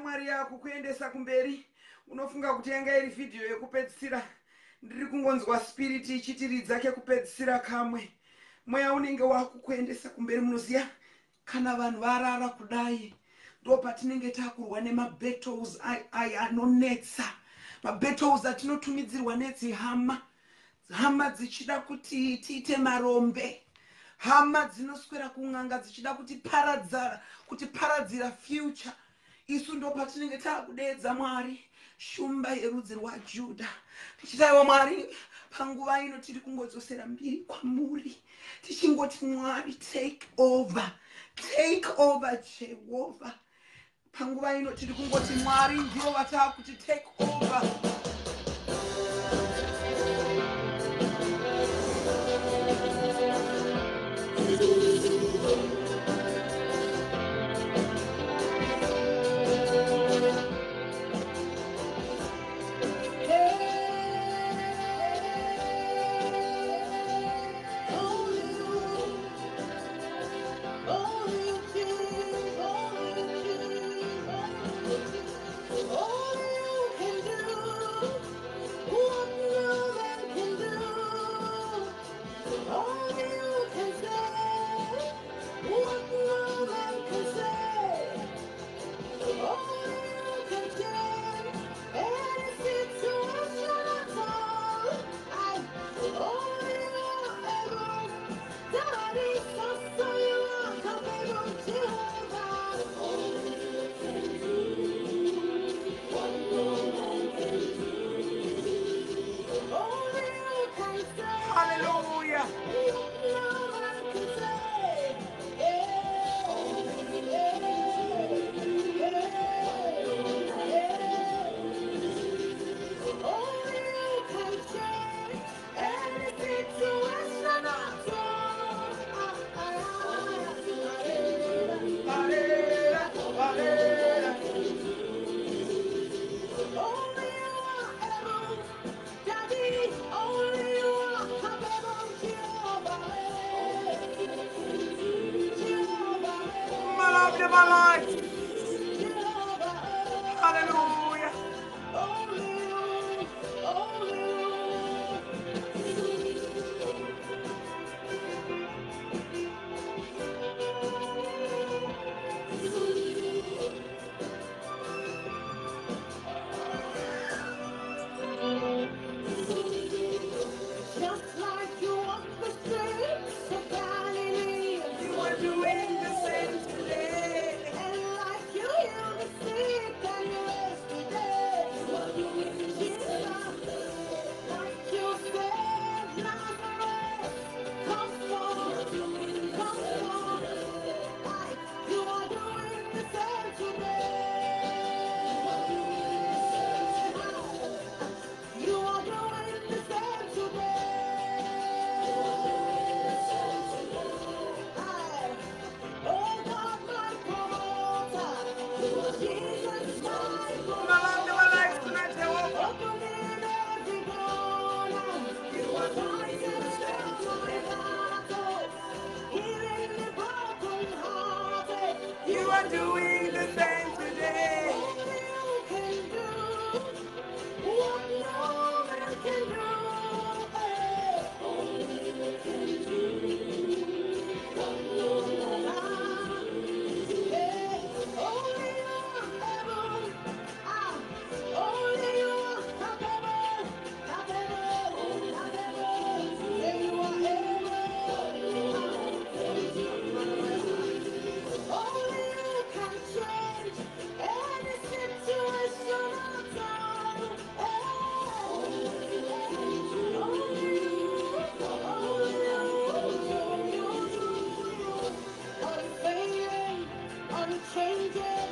Mwari yako kuendesa kumberi unofunga kuti yanga iri video yekupedzisira ndiri kungonzwa spirit ichitiridza kekupedzisira kamwe mweya unenge wakukuendesa kumberi munoziya kana vanhu varara kudai ndo patinenge takurwa nemabattles anonetsa mabattles atinotumidzirwa nedzihama hama dzichida kuti tiite marombe hama dzinoswera kun'anga dzichida kuti paradzira future isu ndo patinenge takudeedza Mwari shumba yerudzi rwaJudha tichitaiwa Mwari panguva ino tiri kungodzosera mbiri kwamuri tichingoti Mwari take over Jehovah panguva ino tiri kungoti Mwari ndivo vatakuti take over. love of my life. Hallelujah. Just like you walk the streets of Galilee, You are doing the same today. and like you heal the sick and you raise the dead, you are doing Jesus. Like you said, Lazarus, come forth, come forth. Like you are doing the same today. You are doing the same today. Oh God, my promoter, Jesus, my My love of my life tonight, Jehovah. opening every corner. You are fighting my battle, healing the brokenhearted. You are doing the same today. Only you can do what no man can do. Only you can do what no man only you are able. Only you are capable. Yeah, you are able. Only you can change any situation at all. Unfailing, unchanging,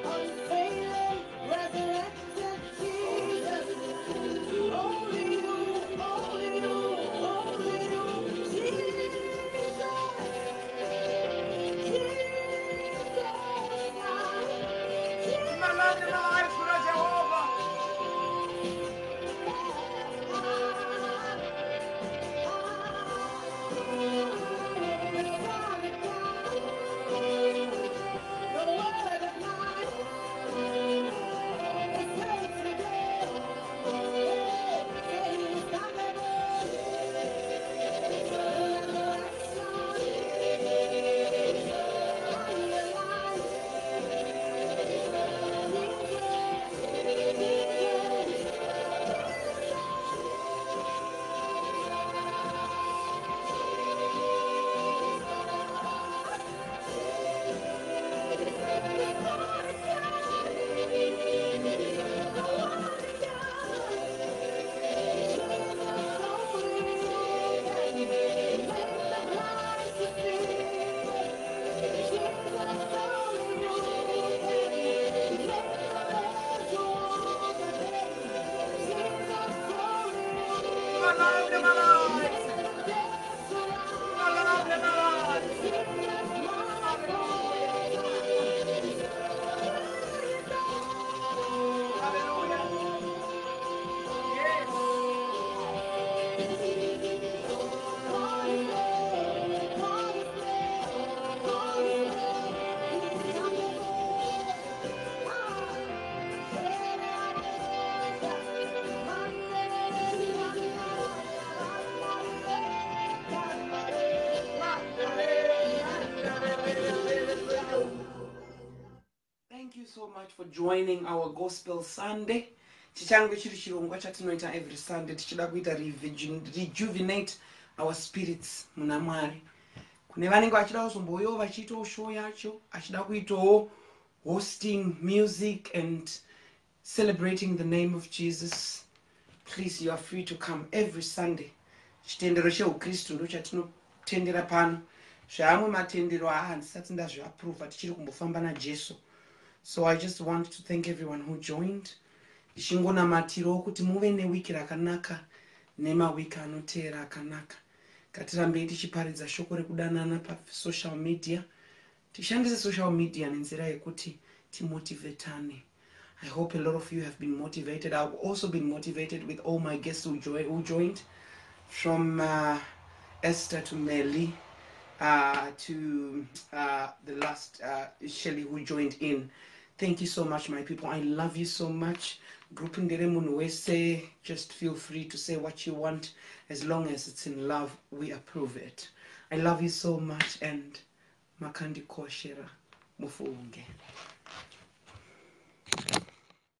unfailing, resurrected Jesus. Only you, only you, only you, Jesus. My love of my life tonight, Jehovah. Thank you so much for joining our Gospel Sunday. Chichangu chiri chirongwa chatinoita every Sunday tichida kuita rejuvenate our spirits muna Mwari. Kune vanenge vachida kuzomboyo vachiitawo show yacho, achida kuitawo hosting music and celebrating the name of Jesus. Please, you are free to come every Sunday. Chitendero cheukristu ndo chatinotendera pano. Zvamwe matendero handisati ndazviaprova tichiri kumbofamba naJesu. So I just want to thank everyone who joined. Ndichingonamatirawo kuti muve newiki rakanaka nemawiki anoteera akanaka. Ngatirambei tichiparidza shoko rekudanana pa-social media. Tishandise social media nenzira yekuti timotivetane. I hope a lot of you have been motivated. I've also been motivated with all my guests who joined, from Esther to Melly, to the last Shelly who joined in. Thank you so much, my people. I love you so much. Just feel free to say what you want. As long as it's in love, we approve it. I love you so much, and makandi koshera mufunge.